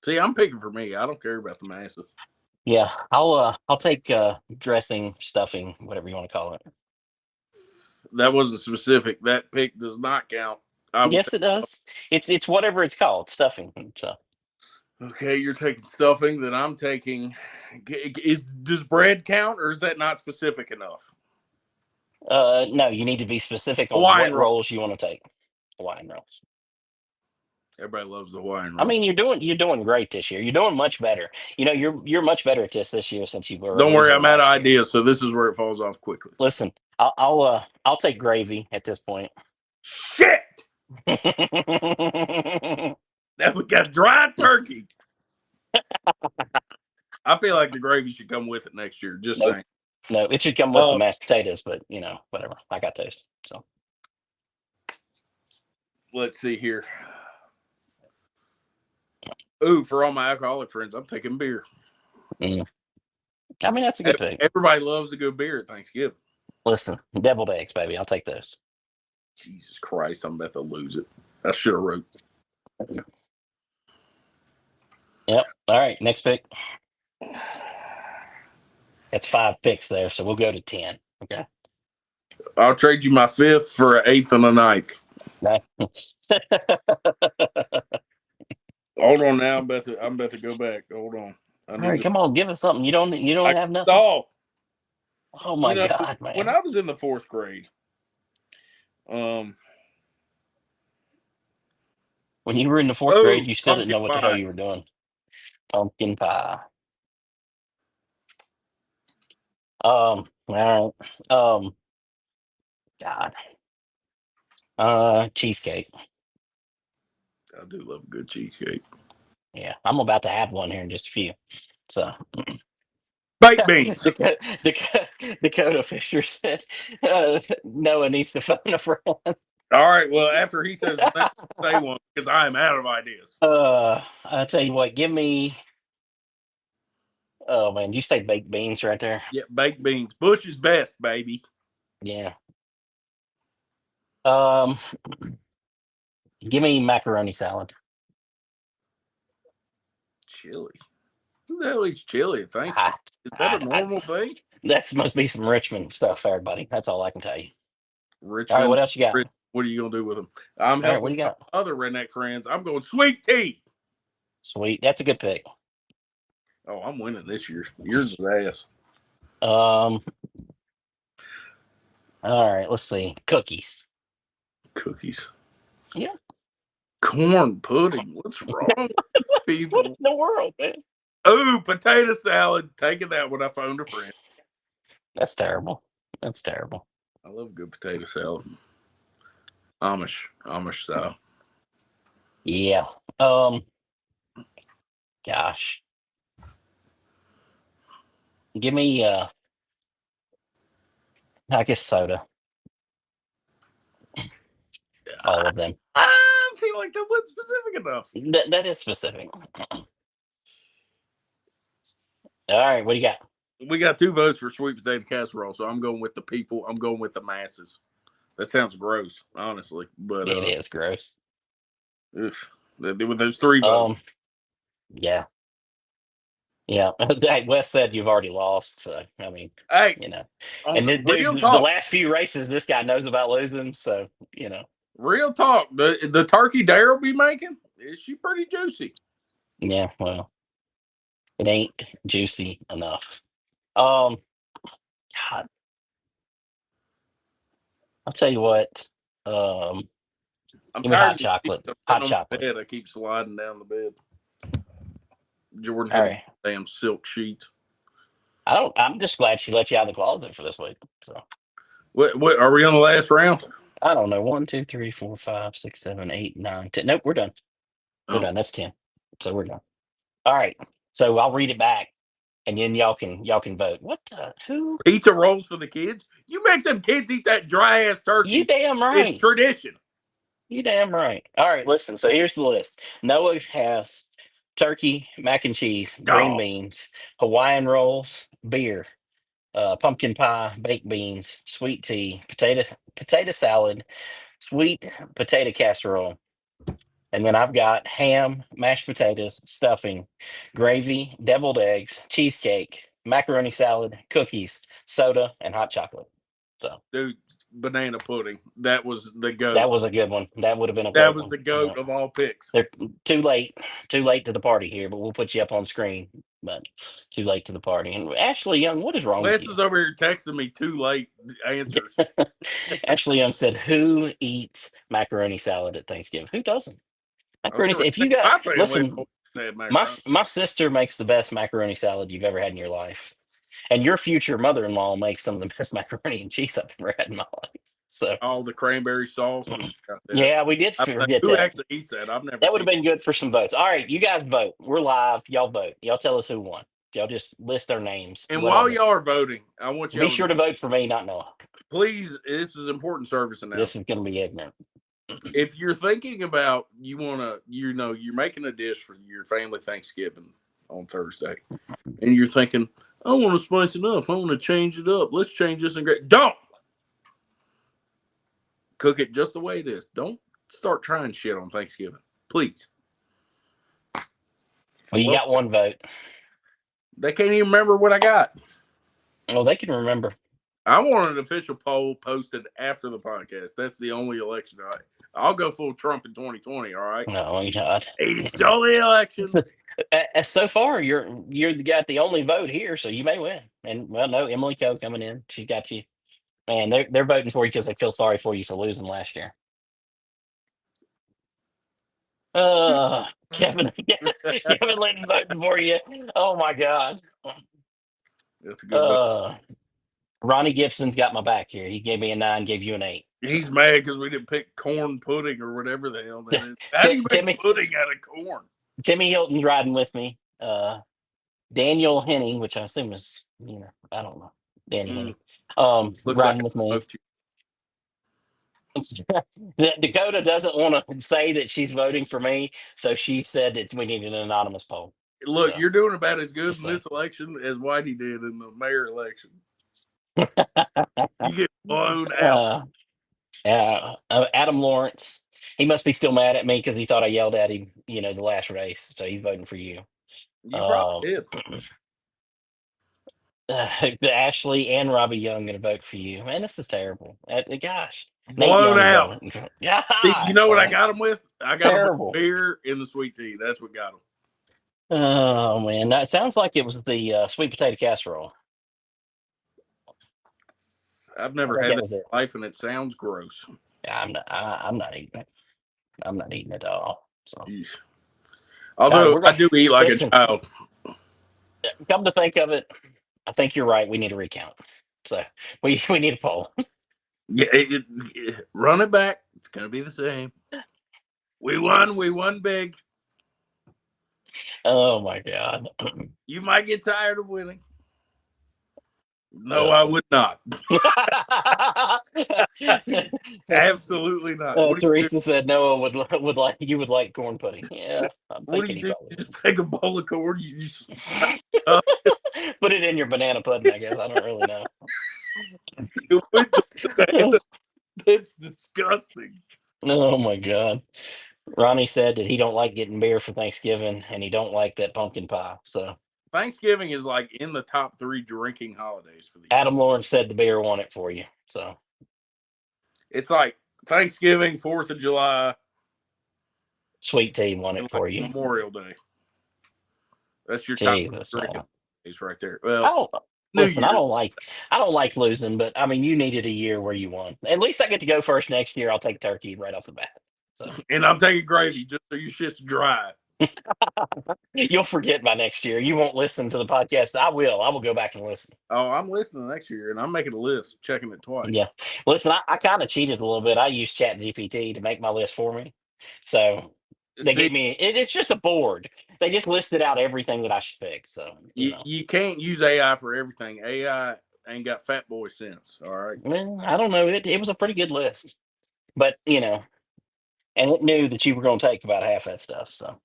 See, I'm picking for me. I don't care about the masses. yeah, I'll take dressing, stuffing, whatever you want to call it. That wasn't specific. That pick does not count. I will Yes, take. it does. It's whatever it's called, stuffing. So Okay, you're taking stuffing. Then I'm taking. Does bread count, or is that not specific enough? no, you need to be specific on Hawaiian what roll. rolls you want to take. Hawaiian rolls. Everybody loves the Hawaiian I roll. mean, you're doing great this year. You're doing much better. You're much better at this year since you were a Don't worry, loser I'm out of last year. ideas, so this is where it falls off quickly. Listen, I'll take gravy at this point. Shit! Now we got dry turkey. I feel like the gravy should come with it next year. Just Nope. saying. No, it should come with the mashed potatoes, but whatever. I got those. So Let's see here. Ooh, for all my alcoholic friends, I'm taking beer. mm. I mean that's a good pick. Everybody loves a good beer at Thanksgiving. Listen, deviled eggs, baby. I'll take those. Jesus Christ, I'm about to lose it. I should have wrote. Yep. All right. Next pick. That's 5 picks there, so we'll go to 10. Okay. I'll trade you my 5th for an 8th and a 9th. No. Hold on now. I'm about to go back. Hold on. I All need right, to. come on, give us something. You don't I have nothing. saw. Oh my God, When man. I was in the 4th grade, um, When you were in the fourth grade, you still didn't pumpkin know what the hell pie. you were doing. Pumpkin pie. All right. God. Cheesecake. I do love a good cheesecake. Yeah, I'm about to have one here in just a few. So Baked beans. Dakota Fisher said Noah needs to phone a friend. All right. Well, after he says his name, say one because I am out of ideas. I'll tell you what, give me. Oh man, you say baked beans right there. Yeah, baked beans. Bush is best, baby. Yeah. Um, give me macaroni salad. Chili. Who the hell eats chili at Thanksgiving? I, Is that a I, normal thing? that must be some Richmond stuff there, buddy. That's all I can tell you. All right, Richmond. what else you got? What are you gonna do with them? I'm All right, what helping do you got? other redneck friends. I'm going sweet tea. Sweet, that's a good pick. Oh, I'm winning this year. Yours is ass. Um, all right, let's see. Cookies. Cookies. Yeah. Corn pudding. What's wrong with What people? in the world, man? Oh, potato salad. Taking that when I phoned a friend. That's terrible. That's terrible. I love good potato salad. Amish style. Yeah. Um. Gosh. Give me. I guess soda. All of them. I feel like that wasn't specific enough. That is specific. All right. What do you got? We got 2 votes for sweet potato casserole, so I'm going with the people. I'm going with the masses. That sounds gross, honestly, but It is gross. ugh. With those 3 votes. Um. Yeah. Yeah. Wes said you've already lost. So I mean, Hey, you know, on and real dude, the talk, last few races, this guy knows about losing. So you know. real talk. The turkey Daryl be making is she pretty juicy? Yeah. Well, it ain't juicy enough. Um. God, I'll tell you what. Um. I'm Give me tired hot of these sheets. chocolate. I'm sitting Hot on my chocolate. bed. I keep sliding down the bed. Jordan All had to right. get a damn silk sheet. I don't. I'm just glad she let you out of the closet for this week. So What are we on the last round? I don't know. One, two, three, four, five, six, seven, eight, nine, 10. Nope, we're done. We're Oh, done. That's 10. So we're done. All right. So I'll read it back, and then y'all can vote. What the who? pizza rolls for the kids. You make them kids eat that dry ass You turkey. damn It's right. tradition. You damn right. All right. Listen. So here's the list. Noah has turkey, mac and cheese, green Dog. beans, Hawaiian rolls, beer, pumpkin pie, baked beans, sweet tea, potato salad, sweet potato casserole. And then I've got ham, mashed potatoes, stuffing, gravy, deviled eggs, cheesecake, macaroni salad, cookies, soda, and hot chocolate. So Dude, banana pudding. That was the goat. that was a good one. That would have been a That great was one. the Yeah. goat of all picks. They're too late, too late to the party here, but we'll put you up on screen. But too late to the party. And Ashley Young, what is wrong with Wes you? is over here texting me too late answers. Ashley Young said, "Who eats macaroni salad at Thanksgiving? Who doesn't? I was Macaroni. going to If say you got my family listen, had my macaroni. my sister makes the best macaroni salad you've ever had in your life, and your future mother-in-law makes some of the best macaroni and cheese I've ever had in my life. So, All the cranberry sauce. We got that. yeah, we did I don't know forget who that. actually eats that. I've never That would have seen. been good for some votes. All right, you guys vote. We're live. Y'all vote. Y'all tell us who won. Y'all just list their names. And while Whatever. y'all are voting, I want Be y'all to sure to vote for me, not Noah. please. This is important service This announcement. is going to be ignorant. If you're thinking about you want to, you're making a dish for your family Thanksgiving on Thursday, and you're thinking, I want to spice it up. I want to change it up. Let's change this and great. Don't cook it just the way it is. Don't start trying shit on Thanksgiving, please. For Well, the you love got of God. one vote. They can't even remember what I got. Well, they can remember. I want an official poll posted after the podcast. That's the only election I'll go full Trump in 2020. All right, No, you're not. he stole the election. So, so far, you're got the only vote here, so you may win. And well, no, Emily Coe coming in. She's got you. Man, they're voting for you because they feel sorry for you for losing last year. Kevin, Kevin Linton voting for you. Oh my God. That's a good vote. Uh, Ronnie Gibson's got my back here. He gave me a 9, gave you an 8. So He's mad because we didn't pick corn pudding or whatever the hell that is. How do you make Timmy pudding out of corn? Timmy Hilton's riding with me. Daniel Henning, which I assume is, I don't know, Danny Mm, Henning, looks like riding with I me. loved you. Dakota doesn't want to say that she's voting for me, so she said that we need an anonymous poll. Look, So you're doing about as good just in saying. this election as Whitey did in the mayor election. You get blown out. uh, Adam Lawrence, he must be still mad at me because he thought I yelled at him, the last race. So he's voting for you. You probably Um, did. Ashley and Robbie Young going to vote for you. Man, this is terrible. Gosh, Nate Blown Young out. voting. See, you God, know what I man, got them with? I got them with terrible. beer and the sweet tea. That's what got them. Oh man, that sounds like it was the sweet potato casserole. I've I never think had that that was it. in my life, and it sounds gross. Yeah, I'm not eating it. I'm not eating it at all. So, Yeesh. all right, Although we're I gonna do eat like a listen. child. Come to think of it, I think you're right. We need a recount. So we need a poll. Yeah, run it back. It's gonna be the same. We won. We Jesus. won big. Oh my God. You might get tired of winning. No, Uh, I would not. Absolutely not. What do you do? Teresa said Noah would like you would like corn pudding. Yeah, I'm What do thinking you he do? probably You just take a bowl of corn. You just smash it up put it in your banana pudding. I guess I don't really know. with the banana. That's disgusting. Oh my God. Ronnie said that he don't like getting beer for Thanksgiving and he don't like that pumpkin pie. So Thanksgiving is like in the top three drinking holidays for the year. Adam Lawrence said the beer won it for you. So It's like Thanksgiving, 4th of July, Sweet Tea won and it like for you. Memorial Day. That's your top three Jesus. drinking holidays right there. I Well, don't New listen, Year's. I don't like losing, but I mean you needed a year where you won. At least I get to go first next year. I'll take turkey right off the bat. So And I'm taking gravy just so your shit's dry. you'll forget by next year. You won't listen to the podcast. I will. I will go back and listen. Oh, I'm listening next year and I'm making a list, checking it twice. Yeah. Listen, I kind of cheated a little bit. I used Chat GPT to make my list for me. So they See, gave me it's just a board. They just listed out everything that I should pick. So, you can't use AI for everything. AI ain't got fat boy sense. All right. well, I don't know. It was a pretty good list. But, and it knew that you were going to take about half that stuff. So,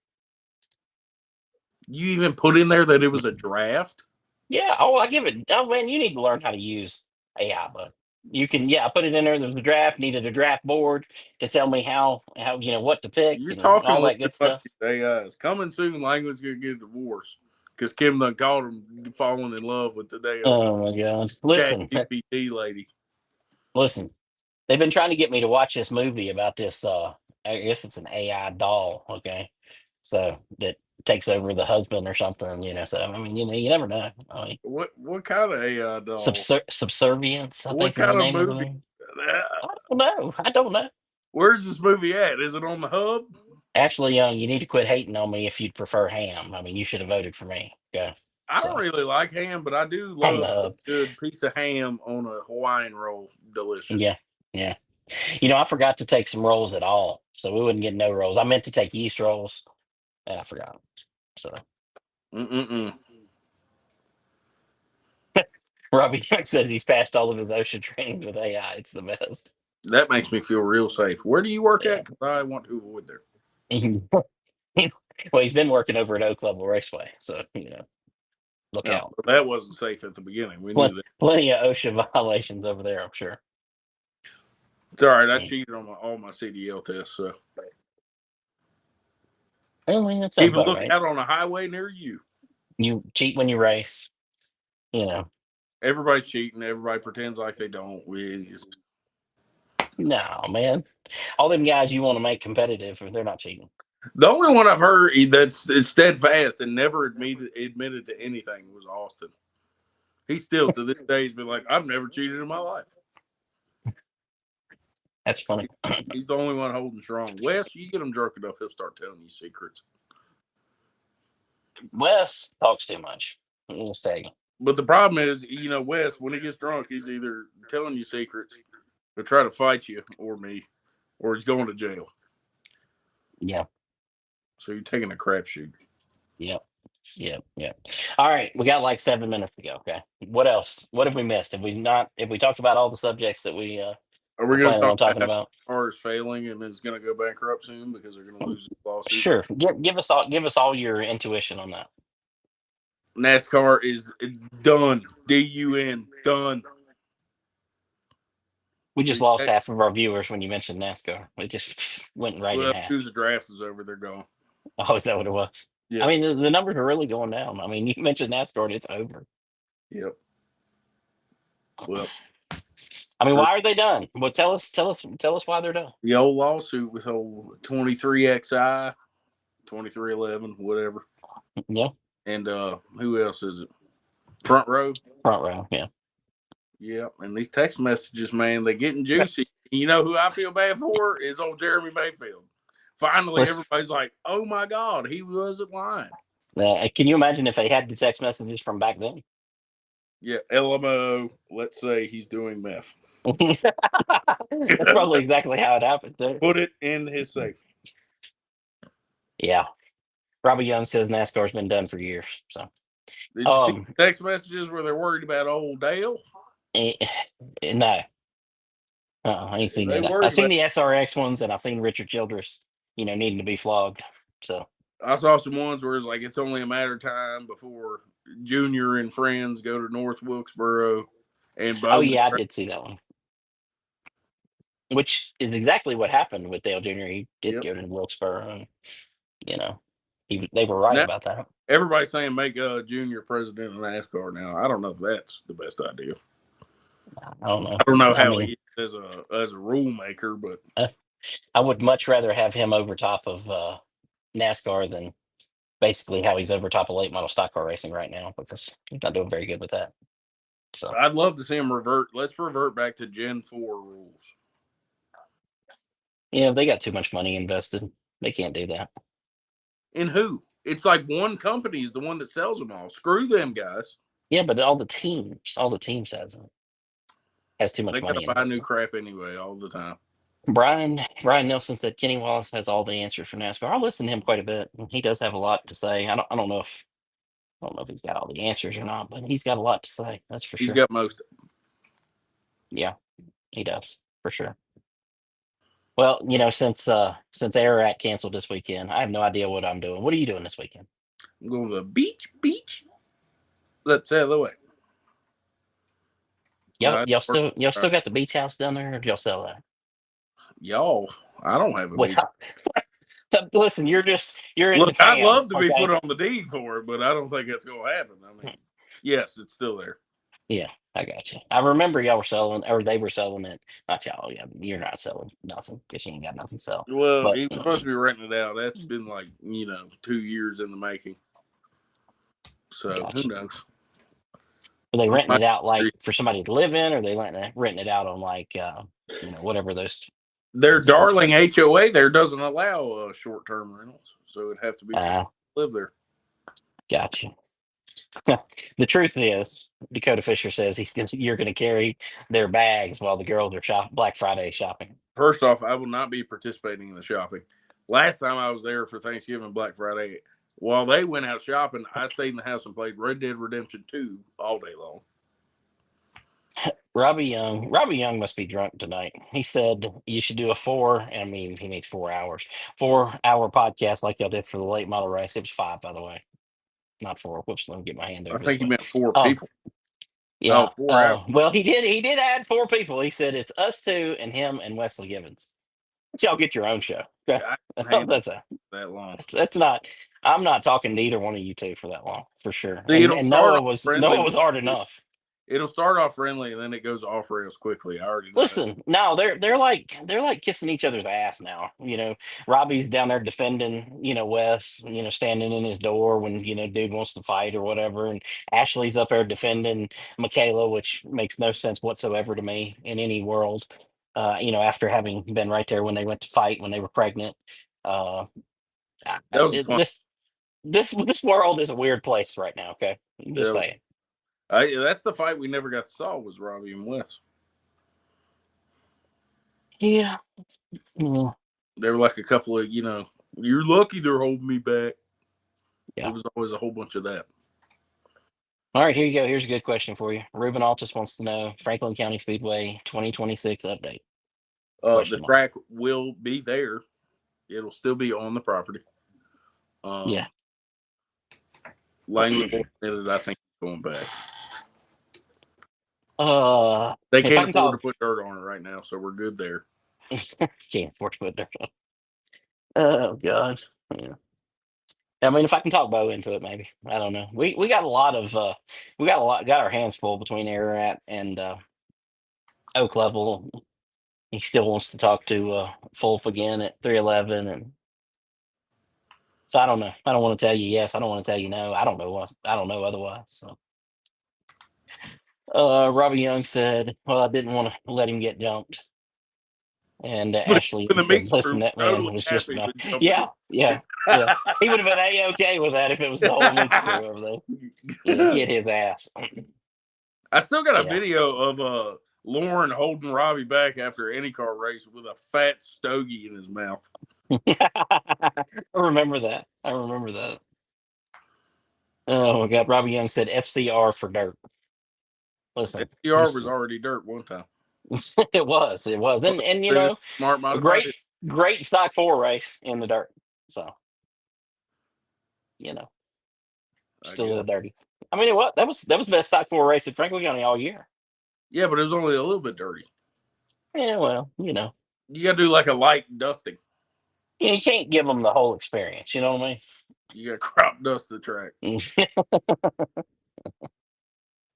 You even put in there that it was a draft. yeah. Oh, I give it. Oh, man, you need to learn how to use AI, but you can, yeah, I put it in there. There's a draft, needed a draft board to tell me how, what to pick You're and talking a all little that too good much stuff. to AIs. Coming soon, Langley's gonna get a divorce because Kim done called him falling in love with the damn Oh, my God. Chat Listen, GPT lady. listen. They've been trying to get me to watch this movie about this. I guess it's an AI doll. Okay, so that takes over the husband or something. So I mean, you never know. I mean, What kind of AI doll? subservience. I What think is the kind of name of the movie? movie. I don't know. I don't know. Where's this movie at? Is it on the hub? Actually, you need to quit hating on me if you'd prefer ham. I mean, you should have voted for me. Okay, I don't so really like ham, but I do on the love a hub. good piece of ham on a Hawaiian roll. Delicious. Yeah, yeah. I forgot to take some rolls at all, so we wouldn't get no rolls. I meant to take yeast rolls, and I forgot. So. Mm-mm-mm. Robbie Young said he's passed all of his OSHA training with AI. It's the best. That makes me feel real safe. Where do you work Yeah. at? Because I want to avoid there. Well, he's been working over at Oak Level Raceway, so look No, out. that wasn't safe at the beginning. We knew that. Plenty of OSHA violations over there, I'm sure. It's all right. I Yeah. cheated on all my CDL tests, so I mean, that sounds keep a about right. lookout on a highway near you. You cheat when you race. You know, Everybody's cheating. Everybody pretends like they don't. no, man. All them guys you want to make competitive, they're not cheating. The only one I've heard that's steadfast and never admitted to anything was Austin. He still to this day has been like, I've never cheated in my life. That's funny. He's the only one holding strong. Wes, you get him drunk enough, he'll start telling you secrets. Wes talks too much. We'll say. But the problem is, Wes, when he gets drunk, he's either telling you secrets or try to fight you or me, or he's going to jail. Yeah. So you're taking a crapshoot. Yep. Yep. Yep. All right. We got like 7 minutes to go. Okay. What else? What have we missed? Have we talked about all the subjects that we Are we were going to planning talk on about talking how about? NASCAR is failing and is going to go bankrupt soon because they're going to lose this lawsuit? Sure. Give us all your intuition on that. NASCAR is done. DUN done. We just The lost half of our viewers when you mentioned NASCAR. It just went right in well, half. as the draft is over, they're gone. Oh, is that what it was? I Yep. mean, the numbers are really going down. I mean, you mentioned NASCAR and it's over. Yep. Well, I mean, why are they done? Well, tell us why they're done. the old lawsuit with old 23XI, 2311, whatever. Yeah. And who else is it? Front row. Front row. Yeah. Yep. And these text messages, man, they're getting juicy. You know who I feel bad for is old Jeremy Mayfield. Finally, Let's. everybody's like, "Oh my God, he wasn't lying." Can you imagine if they had the text messages from back then? Yeah, LMO. Let's say he's doing meth. That's probably exactly how it happened too. Put it in his safe. Yeah. Robbie Young says NASCAR's been done for years. So, Did you see um, text messages where they're worried about old Dale? eh, no, I ain't Yeah, seen they that. I worried seen about. the SRX ones, and I seen Richard Childress, needing to be flogged. So, I saw some ones where it's like it's only a matter of time before Junior and friends go to North Wilkesboro and oh Bowman. yeah, I did see that one, which is exactly what happened with Dale Jr. He did Yep. go to Wilkesboro, and you know, they were right Now about that. everybody's saying make Junior president of NASCAR. Now I don't know if that's the best idea. I don't I know. don't know I how mean, he is as a rule maker, but uh, I would much rather have him over top of NASCAR than basically how he's over top of late model stock car racing right now because he's not doing very good with that. So, I'd love to see him revert. Let's revert back to Gen 4 rules. they got too much money invested. They can't do that. And who? It's like one company is the one that sells them all. Screw them guys. Yeah, but all the teams has too much They got money to buy new invested. crap anyway all the time. Brian Nelson said Kenny Wallace has all the answers for NASCAR. I listen to him quite a bit. He does have a lot to say. I don't know if he's got all the answers or not, but he's got a lot to say. That's for He's sure. got most of them. Yeah, he does for sure. Well, since Ararat canceled this weekend, I have no idea what I'm doing. What are you doing this weekend? I'm going to the beach. Let's sail away. Y'all, No, y'all still y'all still got the beach house down there, or do y'all sell that? y'all, I don't have a beach. Well, listen, you're in Look, the I'd town, love to be put okay? on the deed for it, but I don't think it's going to happen. I mean, yes, it's still there. Yeah, I got you. I remember y'all were selling, or they were selling it. Not y'all. Yeah, you're not selling nothing because you ain't got nothing to sell. Well, But he was supposed to be renting it out. That's been like 2 years in the making. So who gotcha. knows? Are they He renting might it out like for somebody to live in, or are they renting it out on like whatever those Their is it? darling HOA there doesn't allow short term rentals, so it'd have to be for Uh, someone to live there. gotcha. The truth is, Dakota Fisher says you're going to carry their bags while the girls are Black Friday shopping. First off, I will not be participating in the shopping. Last time I was there for Thanksgiving Black Friday, while they went out shopping, I stayed in the house and played Red Dead Redemption 2 all day long. Robbie Young must be drunk tonight. He said you should do a I mean, he needs 4 hours, 4 hour podcast like y'all did for the late model race. It was 5, by the way, not 4. Whoops, let me get my hand I over this think you way. meant four Um, people. Oh, yeah. 4 hours. Well, he did add 4 people. He said it's us two and him and Wesley Gibbons. But y'all get your own show. Okay, I can handle that's a that long. that's not. I'm not talking to either one of you two for that long, for sure. See, And Noah was hard it, enough. it'll start off friendly and then it goes off rails quickly. I already know that. Listen, no, they're like kissing each other's ass now. Robbie's down there defending, Wes, standing in his door when dude wants to fight or whatever, and Ashley's up there defending Michaela, which makes no sense whatsoever to me in any world. After having been right there when they went to fight when they were pregnant. Uh, That was a fun. this world is a weird place right now. Okay, I'm just Yeah, saying. that's the fight we never got to saw was Robbie and Wes. Yeah. Mm, They were like a couple of, you're lucky they're holding me back. It yeah. was always a whole bunch of that. All right, here you go. Here's a good question for you. Ruben Altus wants to know Franklin County Speedway 2026 update. The Question mark. track will be there. It'll still be on the property. Yeah. Langley admitted I think he's going back. They If I can't can afford to talk, put dirt on it right now, so we're good there. can't afford to put there. Oh God. Yeah. I mean, if I can talk Bo into it, maybe. I don't know. We got a lot of got our hands full between Ararat and Oak Level. He still wants to talk to Fulf again at 311, and so I don't know. I don't want to tell you yes. I don't want to tell you no. I don't know what. I don't know otherwise. So. Robbie Young said, "Well, I didn't want to let him get jumped." And But Ashley when Young the said, mixed crew "Listen, was that man totally was just happy about." with jumping. Yeah, yeah, yeah. He would have been a-okay with that if it was the whole mixed crew over there. Hit his ass. I still got a Yeah. video of Lauren holding Robbie back after any car race with a fat stogie in his mouth. I remember that. I remember that. Oh my God. Robbie Young said FCR for dirt. Listen, FTR was already dirt one time. it was. It was. Well, And previous smart a modified. great stock four race in the dirt. So, you know, I still a little guess. dirty. I mean, what that was the best stock four race in Franklin County all year. Yeah, but it was only a little bit dirty. Yeah, well, You got to do like a light dusting. you can't give them the whole experience. You know what You got to crop dust the track. I mean?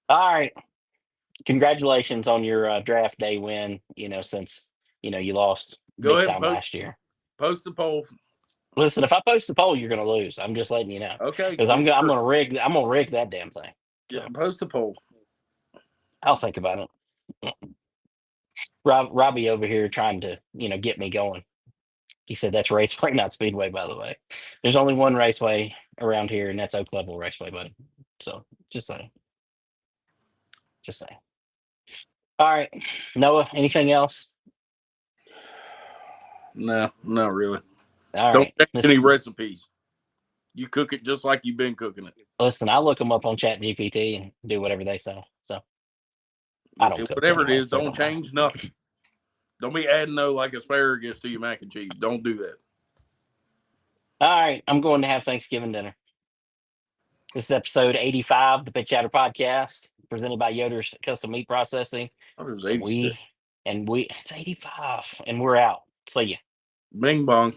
All right. Congratulations on your draft day win. Since you lost Go big ahead and time last year. post the poll. Listen, if I post the poll, you're going to lose. I'm just letting you know Okay, because good I'm work. going to rig. I'm going to rig that damn thing. Yeah, So post the poll. I'll think about it. Robbie over here trying to get me going. He said that's Raceway, not Speedway. By the way, there's only one Raceway around here, and that's Oak Level Raceway, buddy. So just saying. Just saying. All right, Noah. Anything else? No, not really. All Don't right. change any recipes. You cook it just like you've been cooking it. Listen, I look them up on Chat GPT and do whatever they say. So I don't cook Whatever it anyway, is, so it don't don't matter. change nothing. Don't be adding no like asparagus to your mac and cheese. Don't do that. All right, I'm going to have Thanksgiving dinner. This is episode 85, the Pit Chatter Podcast, presented by Yoder's Custom Meat Processing. I thought it was And 86. it's 85, and we're out. See ya. Bing bong.